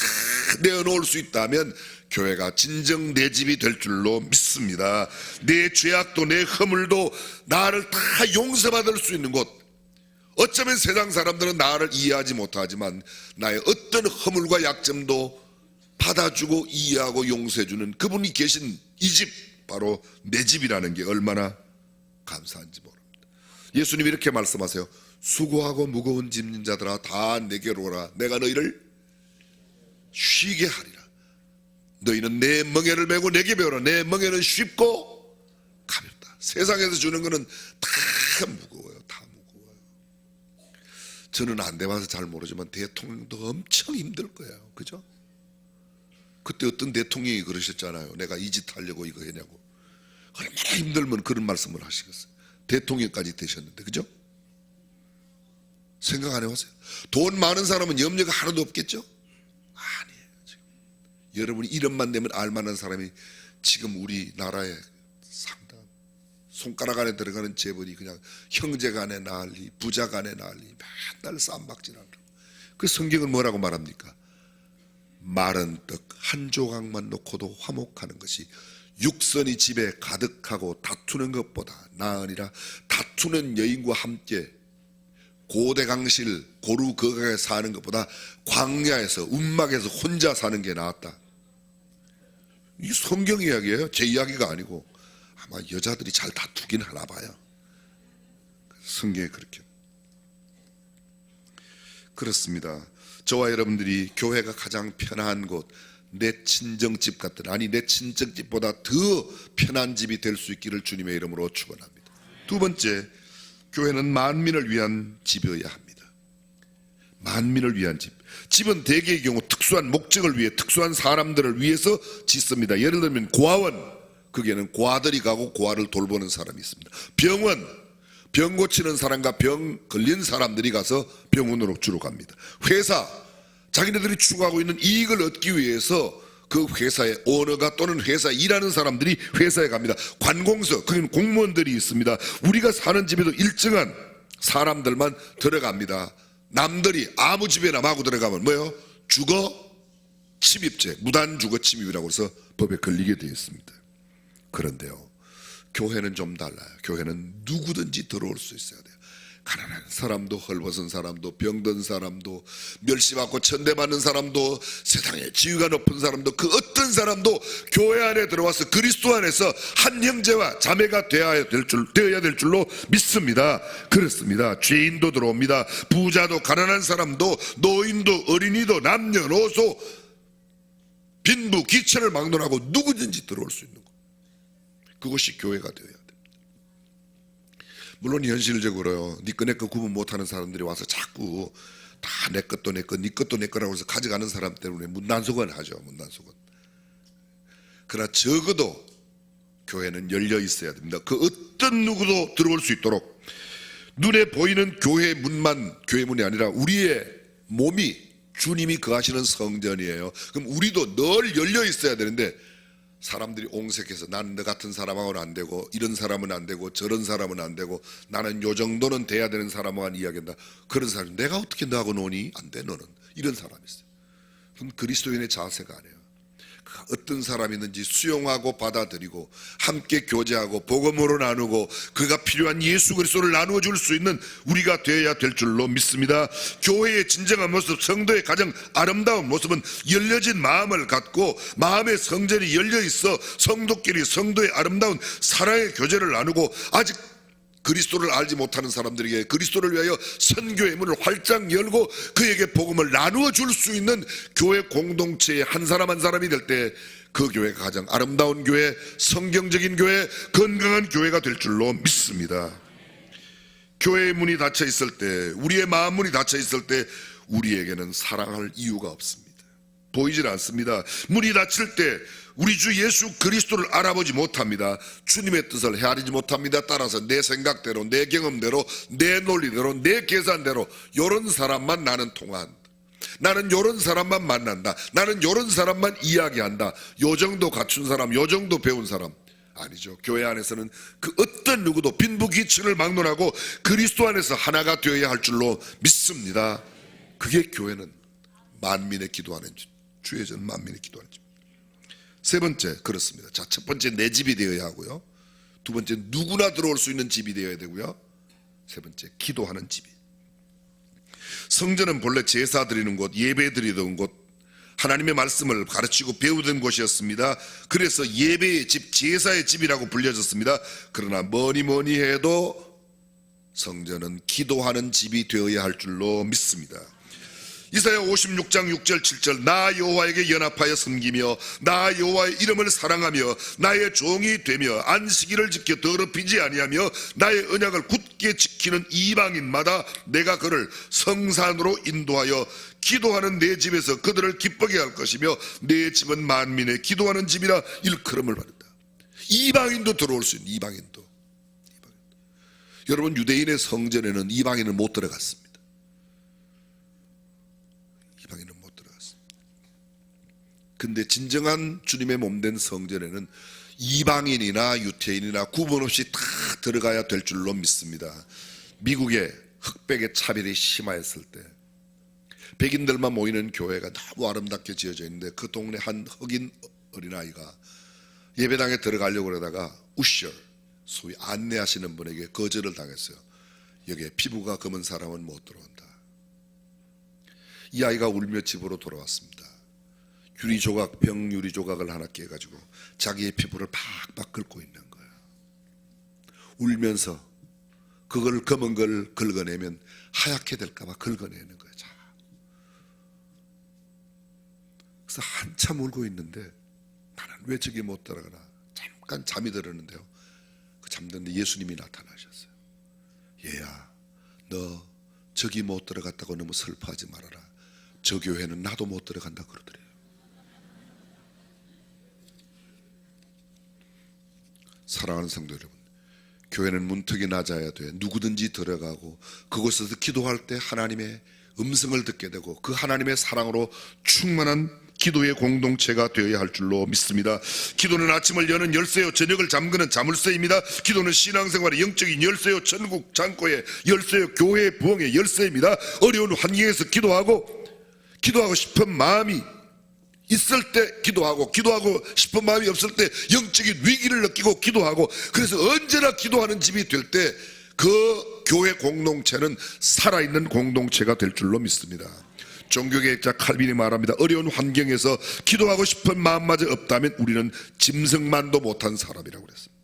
내어놓을 수 있다면 교회가 진정 내 집이 될 줄로 믿습니다. 내 죄악도 내 허물도 나를 다 용서받을 수 있는 곳. 어쩌면 세상 사람들은 나를 이해하지 못하지만 나의 어떤 허물과 약점도 받아주고 이해하고 용서해주는 그분이 계신 이 집, 바로 내 집이라는 게 얼마나 감사한지 모릅니다. 예수님이 이렇게 말씀하세요. 수고하고 무거운 짐진 자들아 다 내게로 오라. 내가 너희를 쉬게 하리라. 너희는 내 멍에를 메고 내게 배우라. 내 멍에는 쉽고 가볍다. 세상에서 주는 거는 다 무거워요. 다 무거워요. 저는 안 돼봐서 잘 모르지만 대통령도 엄청 힘들 거예요. 그죠? 그때 어떤 대통령이 그러셨잖아요. 내가 이 짓 하려고 이거 했냐고. 얼마나 힘들면 그런 말씀을 하시겠어요. 대통령까지 되셨는데, 그죠? 생각 안 해봤어요? 돈 많은 사람은 염려가 하나도 없겠죠? 아니에요. 지금. 여러분이 이름만 되면 알만한 사람이 지금 우리나라에 상당 손가락 안에 들어가는 재벌이 그냥 형제 간의 난리, 부자 간의 난리, 맨날 쌈박질하는. 그 성경은 뭐라고 말합니까? 마른 떡 한 조각만 놓고도 화목하는 것이 육선이 집에 가득하고 다투는 것보다 나으니라. 다투는 여인과 함께 고대강실 고루거각에 사는 것보다 광야에서 운막에서 혼자 사는 게 낫다. 이 성경 이야기예요. 제 이야기가 아니고. 아마 여자들이 잘 다투긴 하나 봐요. 성경에 그렇게. 그렇습니다. 저와 여러분들이 교회가 가장 편한 곳, 내 친정집 같은, 아니 내 친정집보다 더 편한 집이 될 수 있기를 주님의 이름으로 축원합니다. 두 번째, 교회는 만민을 위한 집이어야 합니다. 만민을 위한 집. 집은 대개의 경우 특수한 목적을 위해, 특수한 사람들을 위해서 짓습니다. 예를 들면 고아원, 거기에는 고아들이 가고 고아를 돌보는 사람이 있습니다. 병원, 병 고치는 사람과 병 걸린 사람들이 가서 병원으로 주로 갑니다. 회사, 자기네들이 추구하고 있는 이익을 얻기 위해서 그 회사의 오너가 또는 회사에 일하는 사람들이 회사에 갑니다. 관공서, 거기는 공무원들이 있습니다. 우리가 사는 집에도 일정한 사람들만 들어갑니다. 남들이 아무 집에나 마구 들어가면 뭐예요? 주거 침입죄, 무단 주거 침입이라고 해서 법에 걸리게 되어 있습니다. 그런데요, 교회는 좀 달라요. 교회는 누구든지 들어올 수 있어야 돼요. 가난한 사람도, 헐벗은 사람도, 병든 사람도, 멸시받고 천대받는 사람도, 세상에 지위가 높은 사람도, 그 어떤 사람도 교회 안에 들어와서 그리스도 안에서 한 형제와 자매가 되어야 될 줄로 믿습니다. 그렇습니다. 죄인도 들어옵니다. 부자도, 가난한 사람도, 노인도, 어린이도, 남녀노소, 빈부, 기천을 막론하고 누구든지 들어올 수 있는 것. 그것이 교회가 되어야 됩니다. 물론 현실적으로요, 니 거 내 거 구분 못하는 사람들이 와서 자꾸 다 내 것도 내 거, 니 것도 내 거라고 해서 가져가는 사람 때문에 문단속은 하죠. 문단속은. 그러나 적어도 교회는 열려 있어야 됩니다. 그 어떤 누구도 들어올 수 있도록. 눈에 보이는 교회 문만 교회 문이 아니라 우리의 몸이 주님이 거하시는 성전이에요. 그럼 우리도 늘 열려 있어야 되는데, 사람들이 옹색해서 나는 너 같은 사람하고는 안 되고, 이런 사람은 안 되고, 저런 사람은 안 되고, 나는 요 정도는 돼야 되는 사람하고만 이야기한다. 그런 사람, 내가 어떻게 너하고 노니? 안 돼, 너는. 이런 사람이 있어요. 그건 그리스도인의 자세가 아니에요. 어떤 사람이든지 수용하고 받아들이고 함께 교제하고 복음으로 나누고 그가 필요한 예수 그리스도를 나누어 줄 수 있는 우리가 되어야 될 줄로 믿습니다. 교회의 진정한 모습, 성도의 가장 아름다운 모습은 열려진 마음을 갖고 마음의 성전이 열려 있어 성도끼리 성도의 아름다운 사랑의 교제를 나누고, 아직 그리스도를 알지 못하는 사람들에게 그리스도를 위하여 선교의 문을 활짝 열고 그에게 복음을 나누어 줄 수 있는 교회 공동체의 한 사람 한 사람이 될 때 그 교회가 가장 아름다운 교회, 성경적인 교회, 건강한 교회가 될 줄로 믿습니다. 교회의 문이 닫혀 있을 때, 우리의 마음 문이 닫혀 있을 때 우리에게는 사랑할 이유가 없습니다. 보이질 않습니다. 문이 닫힐 때 우리 주 예수 그리스도를 알아보지 못합니다. 주님의 뜻을 헤아리지 못합니다. 따라서 내 생각대로, 내 경험대로, 내 논리대로, 내 계산대로 요런 사람만 나는 통화한다. 나는 요런 사람만 만난다. 나는 요런 사람만 이야기한다. 요 정도 갖춘 사람, 요 정도 배운 사람. 아니죠. 교회 안에서는 그 어떤 누구도 빈부귀천을 막론하고 그리스도 안에서 하나가 되어야 할 줄로 믿습니다. 그게 교회는 만민의 기도하는 집, 주의 전 만민의 기도하는 집. 세 번째, 그렇습니다. 자, 첫 번째 내 집이 되어야 하고요. 두 번째 누구나 들어올 수 있는 집이 되어야 되고요. 세 번째 기도하는 집이. 성전은 본래 제사 드리는 곳, 예배 드리던 곳, 하나님의 말씀을 가르치고 배우던 곳이었습니다. 그래서 예배의 집, 제사의 집이라고 불려졌습니다. 그러나 뭐니 해도 성전은 기도하는 집이 되어야 할 줄로 믿습니다. 이사야 56장 6절 7절 나 여호와에게 연합하여 섬기며 나 여호와의 이름을 사랑하며 나의 종이 되며 안식일을 지켜 더럽히지 아니하며 나의 언약을 굳게 지키는 이방인마다 내가 그를 성산으로 인도하여 기도하는 내 집에서 그들을 기쁘게 할 것이며 내 집은 만민의 기도하는 집이라 일컬음을 받는다. 이방인도 들어올 수 있는 이방인도. 여러분, 유대인의 성전에는 이방인은 못 들어갔습니다. 이방인은 못 들어갔습니다. 근데 진정한 주님의 몸된 성전에는 이방인이나 유태인이나 구분 없이 다 들어가야 될 줄로 믿습니다. 미국의 흑백의 차별이 심하였을 때 백인들만 모이는 교회가 너무 아름답게 지어져 있는데 그 동네 한 흑인 어린아이가 예배당에 들어가려고 그러다가 우셔, 소위 안내하시는 분에게 거절을 당했어요. 여기에 피부가 검은 사람은 못 들어온다. 이 아이가 울며 집으로 돌아왔습니다. 병 유리 조각을 하나 깨가지고 자기의 피부를 팍팍 긁고 있는 거예요. 울면서 그걸 검은 걸 긁어내면 하얗게 될까봐 긁어내는 거예요. 그래서 한참 울고 있는데 나는 왜 저기 못 들어가나. 잠깐 잠이 들었는데요. 그 잠드는데 예수님이 나타나셨어요. 얘야, 너 저기 못 들어갔다고 너무 슬퍼하지 말아라. 저 교회는 나도 못 들어간다 그러더래요. 사랑하는 성도 여러분, 교회는 문턱이 낮아야 돼. 누구든지 들어가고 그곳에서 기도할 때 하나님의 음성을 듣게 되고 그 하나님의 사랑으로 충만한 기도의 공동체가 되어야 할 줄로 믿습니다. 기도는 아침을 여는 열쇠요, 저녁을 잠그는 자물쇠입니다. 기도는 신앙생활의 영적인 열쇠요, 천국 창고의 열쇠요, 교회의 부흥의 열쇠입니다. 어려운 환경에서 기도하고 싶은 마음이 있을 때 기도하고 싶은 마음이 없을 때 영적인 위기를 느끼고 기도하고, 그래서 언제나 기도하는 집이 될 때 그 교회 공동체는 살아있는 공동체가 될 줄로 믿습니다. 종교개혁자 칼빈이 말합니다. 어려운 환경에서 기도하고 싶은 마음마저 없다면 우리는 짐승만도 못한 사람이라고 그랬습니다.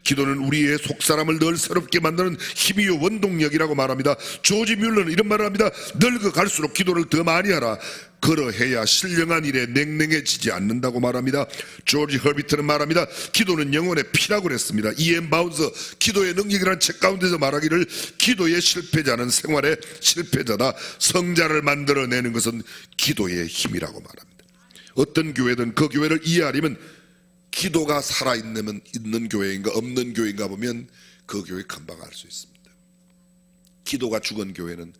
기도는 우리의 속사람을 늘 새롭게 만드는 힘이요 원동력이라고 말합니다. 조지 뮬러는 이런 말을 합니다. 늙어갈수록 기도를 더 많이 하라. 그러해야 신령한 일에 냉랭해지지 않는다고 말합니다. 조지 허비트는 말합니다. 기도는 영혼의 피라고 그랬습니다. 이엠 바운서 기도의 능력이라는 책 가운데서 말하기를 기도의 실패자는 생활의 실패자다. 성자를 만들어내는 것은 기도의 힘이라고 말합니다. 어떤 교회든 그 교회를 이해하려면 기도가 살아있는 교회인가 없는 교회인가 보면 그 교회 금방 알 수 있습니다. 기도가 죽은 교회는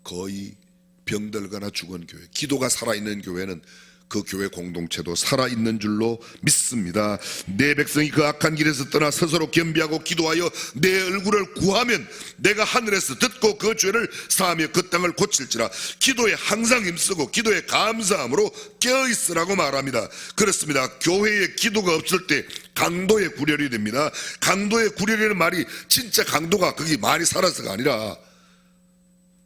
거의 병들거나 죽은 교회, 기도가 살아있는 교회는 그 교회 공동체도 살아있는 줄로 믿습니다. 내 백성이 그 악한 길에서 떠나 스스로 겸비하고 기도하여 내 얼굴을 구하면 내가 하늘에서 듣고 그 죄를 사하며 그 땅을 고칠지라. 기도에 항상 힘쓰고 기도에 감사함으로 깨어있으라고 말합니다. 그렇습니다. 교회에 기도가 없을 때 강도의 구렬이 됩니다. 강도의 구렬이라는 말이 진짜 강도가 거기 많이 살아서가 아니라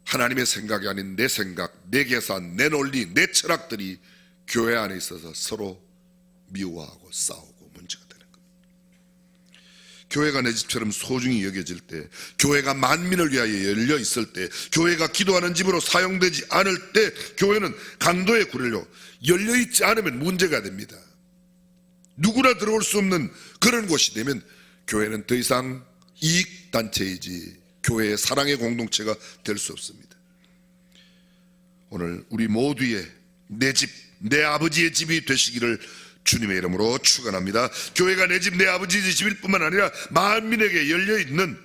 하나님의 생각이 아닌 내 생각, 내 계산, 내 논리, 내 철학들이 교회 안에 있어서 서로 미워하고 싸우고 문제가 되는 겁니다. 교회가 내 집처럼 소중히 여겨질 때, 교회가 만민을 위하여 열려 있을 때, 교회가 기도하는 집으로 사용되지 않을 때 교회는 강도의 구렬로 열려 있지 않으면 문제가 됩니다. 누구나 들어올 수 없는 그런 곳이 되면 교회는 더 이상 이익단체이지 교회의 사랑의 공동체가 될 수 없습니다. 오늘 우리 모두의 내 집, 내 아버지의 집이 되시기를 주님의 이름으로 축원합니다. 교회가 내 집, 내 아버지의 집일 뿐만 아니라 만민에게 열려있는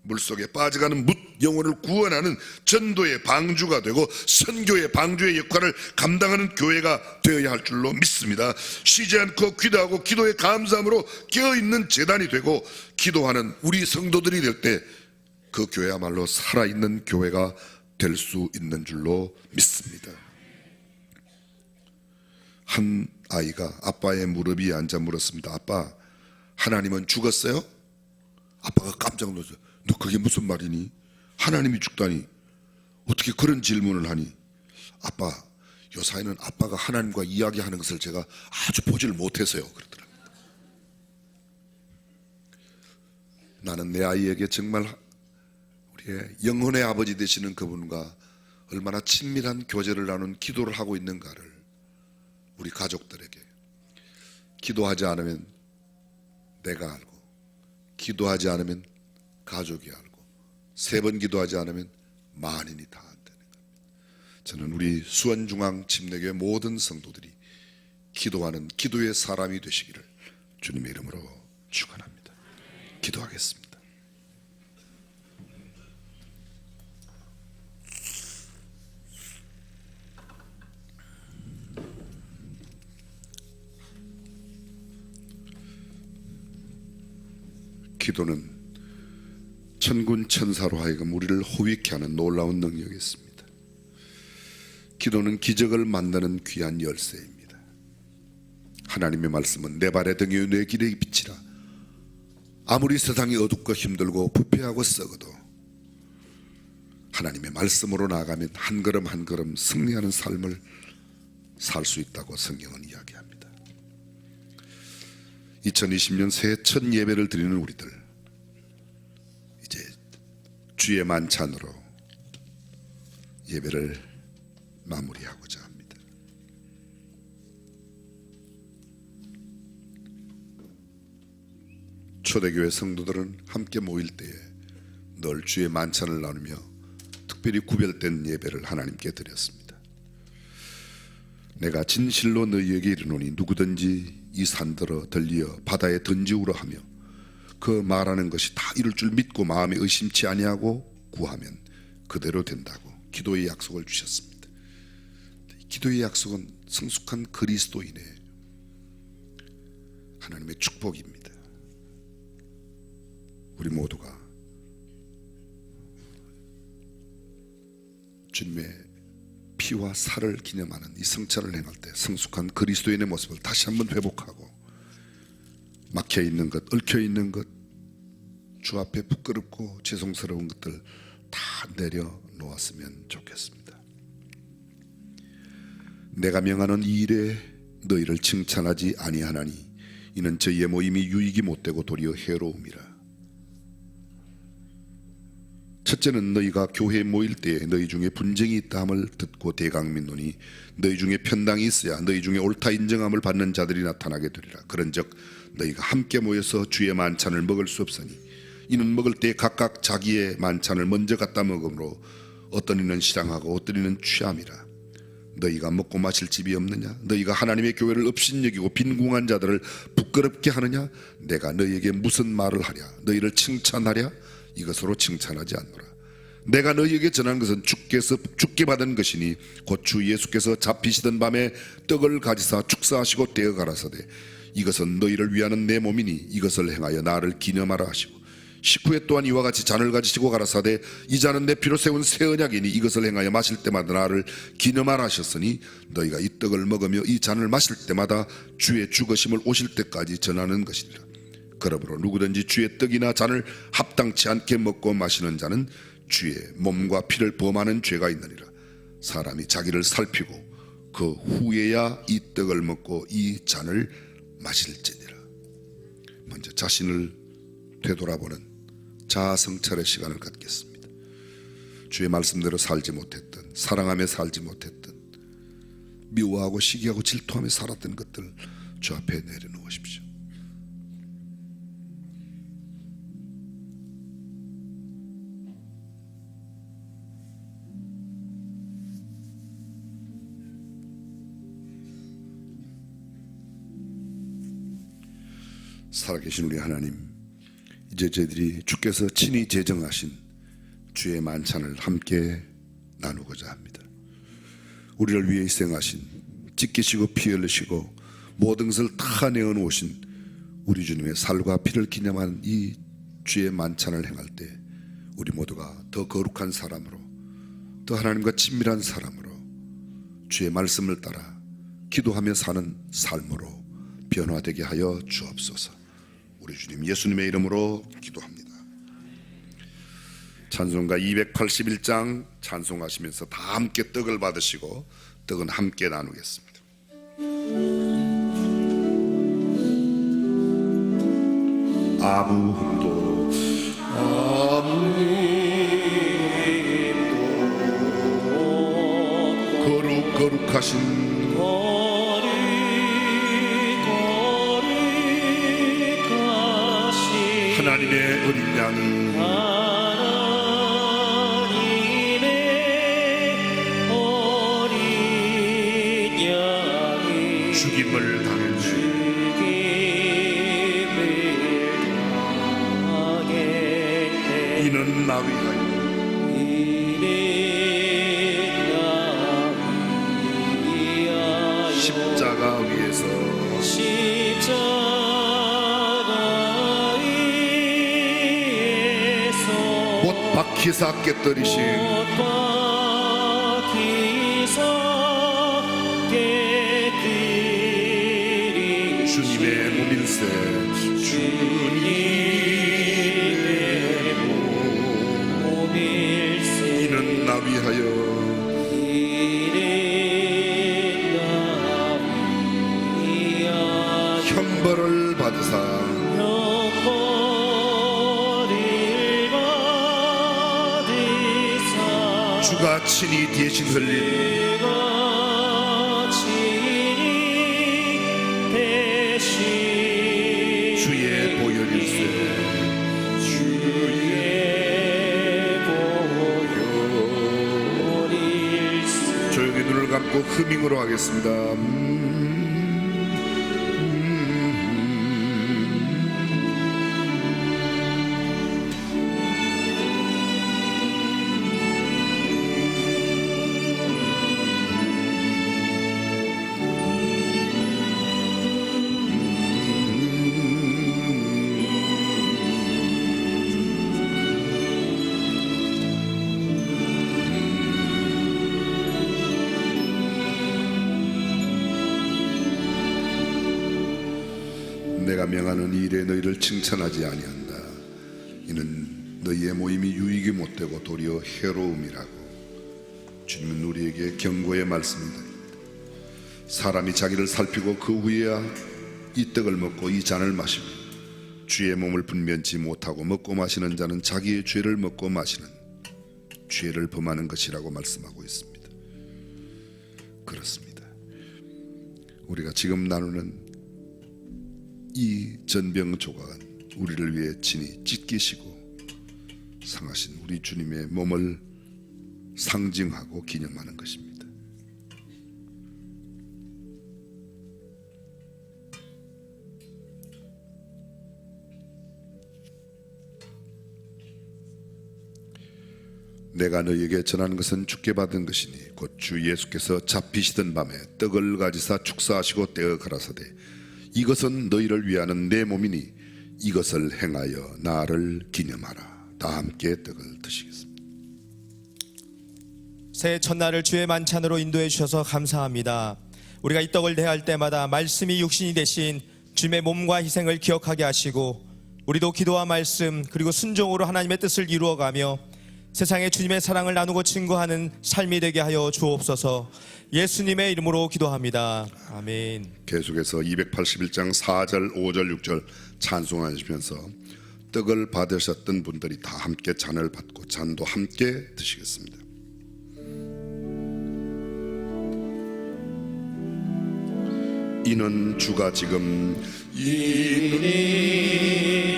물속에 빠져가는 뭇 영혼을 구원하는 전도의 방주가 되고 선교의 방주의 역할을 감당하는 교회가 되어야 할 줄로 믿습니다. 쉬지 않고 기도하고 기도의 감사함으로 깨어있는 재단이 되고 기도하는 우리 성도들이 될 때 그 교회야말로 살아있는 교회가 될 수 있는 줄로 믿습니다. 한 아이가 아빠의 무릎 위에 앉아 물었습니다. 아빠, 하나님은 죽었어요? 아빠가 깜짝 놀랐어요. 너 그게 무슨 말이니? 하나님이 죽다니 어떻게 그런 질문을 하니? 아빠, 요사이는 아빠가 하나님과 이야기하는 것을 제가 아주 보지를 못해서요 그러더랍니다. 나는 내 아이에게 정말 영혼의 아버지 되시는 그분과 얼마나 친밀한 교제를 나눈 기도를 하고 있는가를 우리 가족들에게, 기도하지 않으면 내가 알고, 기도하지 않으면 가족이 알고, 3번 기도하지 않으면 만인이 다 안되는 겁니다. 저는 우리 수원중앙 침례교회 모든 성도들이 기도하는 기도의 사람이 되시기를 주님의 이름으로 축원합니다. 기도하겠습니다. 기도는 천군 천사로 하여금 우리를 호위케 하는 놀라운 능력이 있습니다. 기도는 기적을 만드는 귀한 열쇠입니다. 하나님의 말씀은 내 발의 등이요 내 길의 빛이라. 아무리 세상이 어둡고 힘들고 부패하고 썩어도 하나님의 말씀으로 나아가면 한 걸음 한 걸음 승리하는 삶을 살 수 있다고 성경은 이야기합니다. 2020년 새해 첫 예배를 드리는 우리들, 이제 주의 만찬으로 예배를 마무리하고자 합니다. 초대교회 성도들은 함께 모일 때에 늘 주의 만찬을 나누며 특별히 구별된 예배를 하나님께 드렸습니다. 내가 진실로 너희에게 이르노니 누구든지 이 산들어 들리어 바다에 던지우라 하며 그 말하는 것이 다 이룰 줄 믿고 마음에 의심치 아니하고 구하면 그대로 된다고 기도의 약속을 주셨습니다. 기도의 약속은 성숙한 그리스도인의 하나님의 축복입니다. 우리 모두가 주님의 피와 살을 기념하는 이 성찬을 행할 때 성숙한 그리스도인의 모습을 다시 한번 회복하고, 막혀있는 것, 얽혀있는 것, 주 앞에 부끄럽고 죄송스러운 것들 다 내려놓았으면 좋겠습니다. 내가 명하는 이 일에 너희를 칭찬하지 아니하나니 이는 저희의 모임이 유익이 못되고 도리어 해로움이라. 첫째는 너희가 교회에 모일 때에 너희 중에 분쟁이 있다 함을 듣고 대강민노니 너희 중에 편당이 있어야 너희 중에 옳다 인정함을 받는 자들이 나타나게 되리라. 그런즉 너희가 함께 모여서 주의 만찬을 먹을 수 없으니 이는 먹을 때 각각 자기의 만찬을 먼저 갖다 먹으므로 어떤 이는 실랑하고 어떤 이는 취함이라. 너희가 먹고 마실 집이 없느냐? 너희가 하나님의 교회를 업신여기고 빈궁한 자들을 부끄럽게 하느냐? 내가 너희에게 무슨 말을 하랴? 너희를 칭찬하랴? 이것으로 칭찬하지 않노라. 내가 너희에게 전한 것은 주께서 주께 받은 것이니 곧 주 예수께서 잡히시던 밤에 떡을 가지사 축사하시고 떼어 가라사대 이것은 너희를 위하는 내 몸이니 이것을 행하여 나를 기념하라 하시고 식후에 또한 이와 같이 잔을 가지시고 가라사대 이 잔은 내 피로 세운 새 언약이니 이것을 행하여 마실 때마다 나를 기념하라 하셨으니 너희가 이 떡을 먹으며 이 잔을 마실 때마다 주의 죽으심을 오실 때까지 전하는 것이니라. 그러므로 누구든지 주의 떡이나 잔을 합당치 않게 먹고 마시는 자는 주의 몸과 피를 범하는 죄가 있느니라. 사람이 자기를 살피고 그 후에야 이 떡을 먹고 이 잔을 마실지니라. 먼저 자신을 되돌아보는 자아성찰의 시간을 갖겠습니다. 주의 말씀대로 살지 못했던, 사랑하며 살지 못했던, 미워하고 시기하고 질투하며 살았던 것들 주 앞에 내려놓으십시오. 살아계신 우리 하나님, 이제 저희들이 주께서 친히 제정하신 주의 만찬을 함께 나누고자 합니다. 우리를 위해 희생하신, 찢기시고 피 흘리시고 모든 것을 다 내어놓으신 우리 주님의 살과 피를 기념한 이 주의 만찬을 행할 때 우리 모두가 더 거룩한 사람으로, 더 하나님과 친밀한 사람으로 주의 말씀을 따라 기도하며 사는 삶으로 변화되게 하여 주옵소서. 우리 주님 예수님의 이름으로 기도합니다. 찬송가 281장 찬송하시면서 다 함께 떡을 받으시고 떡은 함께 나누겠습니다. 아무도 거룩하신 거룩하신 하나님의 어린 양이 하나님의 어린 양이 죽임을 당했네. 죽임을 당했네. 이는 나 위하여 이는 나 위하여 십자가 위에서 십자가 위에서 못 박히사 깨뜨리신 못 박히사 깨뜨리신 주님의 몸일세. 주님의 몸일세. 이는 나 위하여 이는 나 위하여 형벌을 받으사 형벌을 받으사 주가 친히 대신 흘린 주가 친히 대신 주의 보혈일세. 주의 보혈일세. 조용히 눈을 감고 흐밍으로 하겠습니다. 내가 명하는 일에 너희를 칭찬하지 아니한다. 이는 너희의 모임이 유익이 못되고 도리어 해로움이라고. 주님은 우리에게 경고의 말씀입니다. 사람이 자기를 살피고 그 후에야 이 떡을 먹고 이 잔을 마시고 주의 몸을 분변치 못하고 먹고 마시는 자는 자기의 죄를 먹고 마시는 죄를 범하는 것이라고 말씀하고 있습니다. 그렇습니다. 우리가 지금 나누는 이 전병 조각은 우리를 위해 친히 찢기시고 상하신 우리 주님의 몸을 상징하고 기념하는 것입니다. 내가 너희에게 전하는 것은 주께 받은 것이니 곧 주 예수께서 잡히시던 밤에 떡을 가지사 축사하시고 떼어 가라사대 이것은 너희를 위하는 내 몸이니 이것을 행하여 나를 기념하라. 다 함께 떡을 드시겠습니다. 새해 첫날을 주의 만찬으로 인도해 주셔서 감사합니다. 우리가 이 떡을 대할 때마다 말씀이 육신이 되신 주님의 몸과 희생을 기억하게 하시고 우리도 기도와 말씀 그리고 순종으로 하나님의 뜻을 이루어가며 세상에 주님의 사랑을 나누고 증거하는 삶이 되게 하여 주옵소서. 예수님의 이름으로 기도합니다. 아멘. 계속해서 281장 4절 5절 6절 찬송하시면서 떡을 받으셨던 분들이 다 함께 잔을 받고 잔도 함께 드시겠습니다. 이는 주가 지금 이는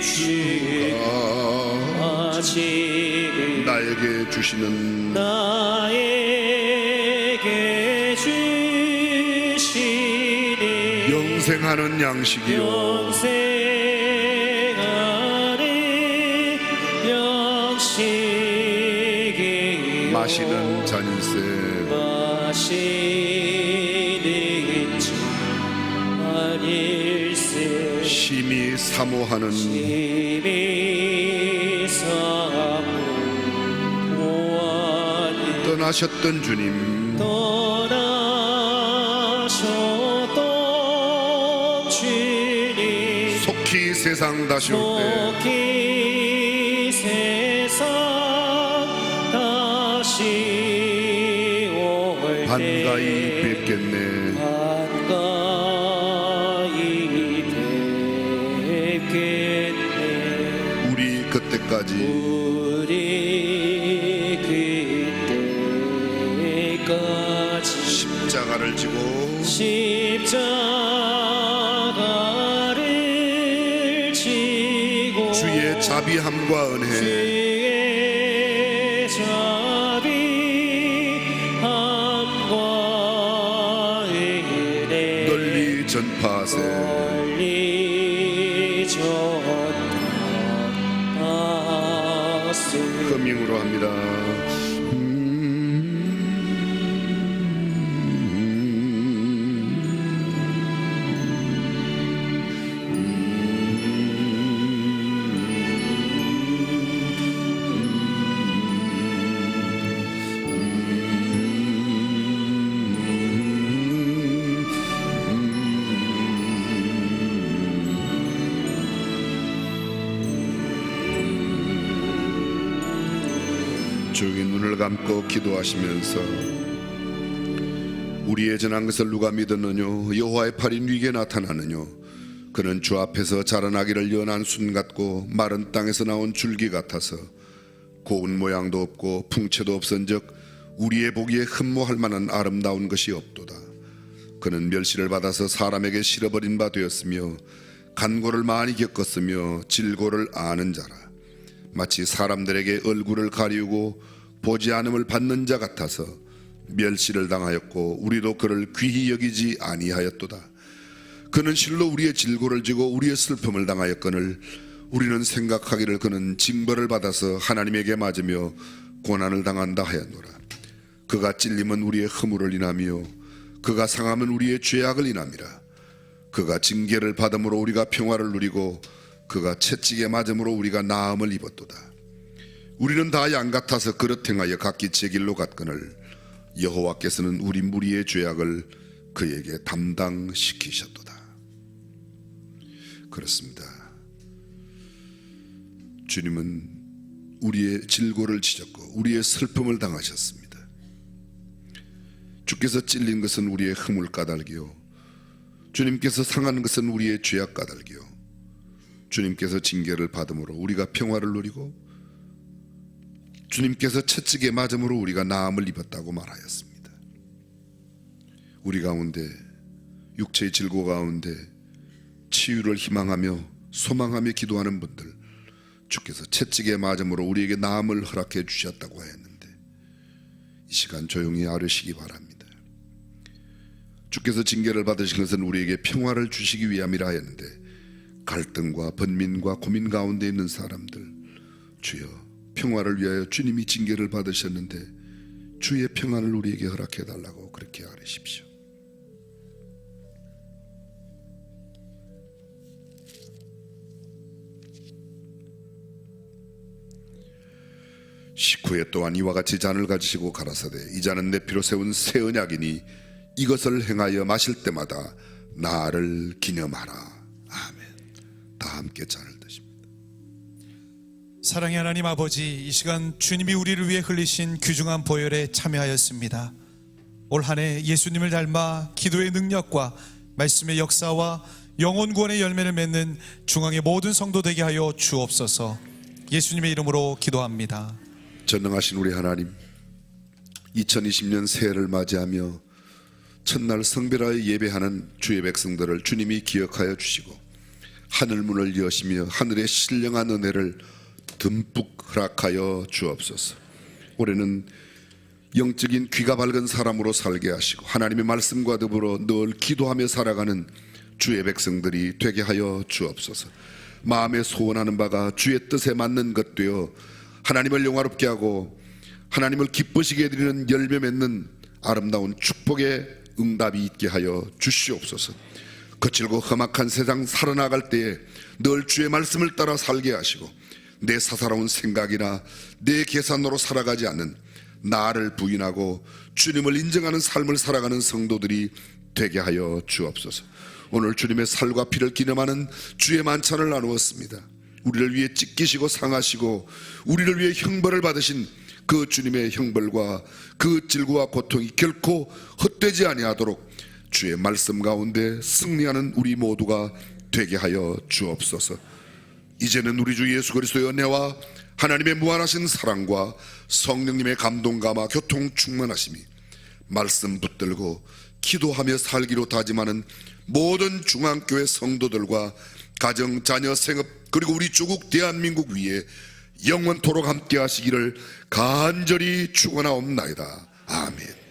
주가 지금 나에게 주시는 나에게 주시는 영생하는 양식이요 영생하는 양식이요 마시는 잔일세 마시는 잔일세 심히 사모하는 심히 사모하는 떠나셨던 주님 떠나셨던 주님 속히 세상 다시 올 때 속히 세상 다시 올 때 반가이 뵙겠네. 반가이 뵙겠네 우리 그때까지 우리 그때까지 십자가를 십자가를 지고 주의 자비함과 은혜 주의 자비함과 은혜 널리 전파하세. 널리 전파하세. 허밍으로 합니다. 조용히 눈을 감고 기도하시면서 우리의 전한 것을 누가 믿었느뇨? 여호와의 팔이 네게 나타나느뇨? 그는 주 앞에서 자라나기를 연한 순 같고 마른 땅에서 나온 줄기 같아서 고운 모양도 없고 풍채도 없은즉 우리의 보기에 흠모할 만한 아름다운 것이 없도다. 그는 멸시를 받아서 사람에게 실어버린 바 되었으며 간고를 많이 겪었으며 질고를 아는 자라. 마치 사람들에게 얼굴을 가리우고 보지 않음을 받는 자 같아서 멸시를 당하였고 우리도 그를 귀히 여기지 아니하였도다. 그는 실로 우리의 질고를 지고 우리의 슬픔을 당하였거늘 우리는 생각하기를 그는 징벌을 받아서 하나님에게 맞으며 고난을 당한다 하였노라. 그가 찔림은 우리의 허물을 인하며 그가 상함은 우리의 죄악을 인함이라. 그가 징계를 받음으로 우리가 평화를 누리고 그가 채찍에 맞음으로 우리가 나음을 입었도다. 우리는 다 양 같아서 그릇 행하여 각기 제 길로 갔거늘 여호와께서는 우리 무리의 죄악을 그에게 담당시키셨도다. 그렇습니다. 주님은 우리의 질고를 지셨고 우리의 슬픔을 당하셨습니다. 주께서 찔린 것은 우리의 흠을 까닭이요 주님께서 상한 것은 우리의 죄악 까닭이요 주님께서 징계를 받음으로 우리가 평화를 누리고 주님께서 채찍에 맞음으로 우리가 나음을 입었다고 말하였습니다. 우리 가운데 육체의 질고 가운데 치유를 희망하며 소망하며 기도하는 분들 주께서 채찍에 맞음으로 우리에게 나음을 허락해 주셨다고 하였는데 이 시간 조용히 아뢰시기 바랍니다. 주께서 징계를 받으신 것은 우리에게 평화를 주시기 위함이라 하였는데 갈등과 번민과 고민 가운데 있는 사람들 주여 평화를 위하여 주님이 징계를 받으셨는데 주의 평안을 우리에게 허락해 달라고 그렇게 아뢰십시오. 식후에 또한 이와 같이 잔을 가지시고 가라사대 이 잔은 내 피로 세운 새 언약이니 이것을 행하여 마실 때마다 나를 기념하라. 아멘. 다 함께 잔을 드십니다. 사랑의 하나님 아버지, 이 시간 주님이 우리를 위해 흘리신 귀중한 보혈에 참여하였습니다. 올 한 해 예수님을 닮아 기도의 능력과 말씀의 역사와 영혼 구원의 열매를 맺는 중앙의 모든 성도 되게 하여 주옵소서. 예수님의 이름으로 기도합니다. 전능하신 우리 하나님, 2020년 새해를 맞이하며 첫날 성별하여 예배하는 주의 백성들을 주님이 기억하여 주시고 하늘문을 여시며 하늘의 신령한 은혜를 듬뿍 허락하여 주옵소서. 올해는 영적인 귀가 밝은 사람으로 살게 하시고 하나님의 말씀과 더불어 늘 기도하며 살아가는 주의 백성들이 되게 하여 주옵소서. 마음에 소원하는 바가 주의 뜻에 맞는 것 되어 하나님을 영화롭게 하고 하나님을 기쁘시게 해드리는 열매 맺는 아름다운 축복의 응답이 있게 하여 주시옵소서. 거칠고 험악한 세상 살아나갈 때에 늘 주의 말씀을 따라 살게 하시고 내 사사로운 생각이나 내 계산으로 살아가지 않는 나를 부인하고 주님을 인정하는 삶을 살아가는 성도들이 되게 하여 주옵소서. 오늘 주님의 살과 피를 기념하는 주의 만찬을 나누었습니다. 우리를 위해 찢기시고 상하시고 우리를 위해 형벌을 받으신 그 주님의 형벌과 그 질고와 고통이 결코 헛되지 아니하도록 주의 말씀 가운데 승리하는 우리 모두가 되게 하여 주옵소서. 이제는 우리 주 예수 그리스도의 은혜와 하나님의 무한하신 사랑과 성령님의 감동 감화 교통 충만하심이 말씀 붙들고 기도하며 살기로 다짐하는 모든 중앙교회 성도들과 가정, 자녀, 생업 그리고 우리 조국 대한민국 위에 영원토록 함께 하시기를 간절히 축원하옵나이다. 아멘.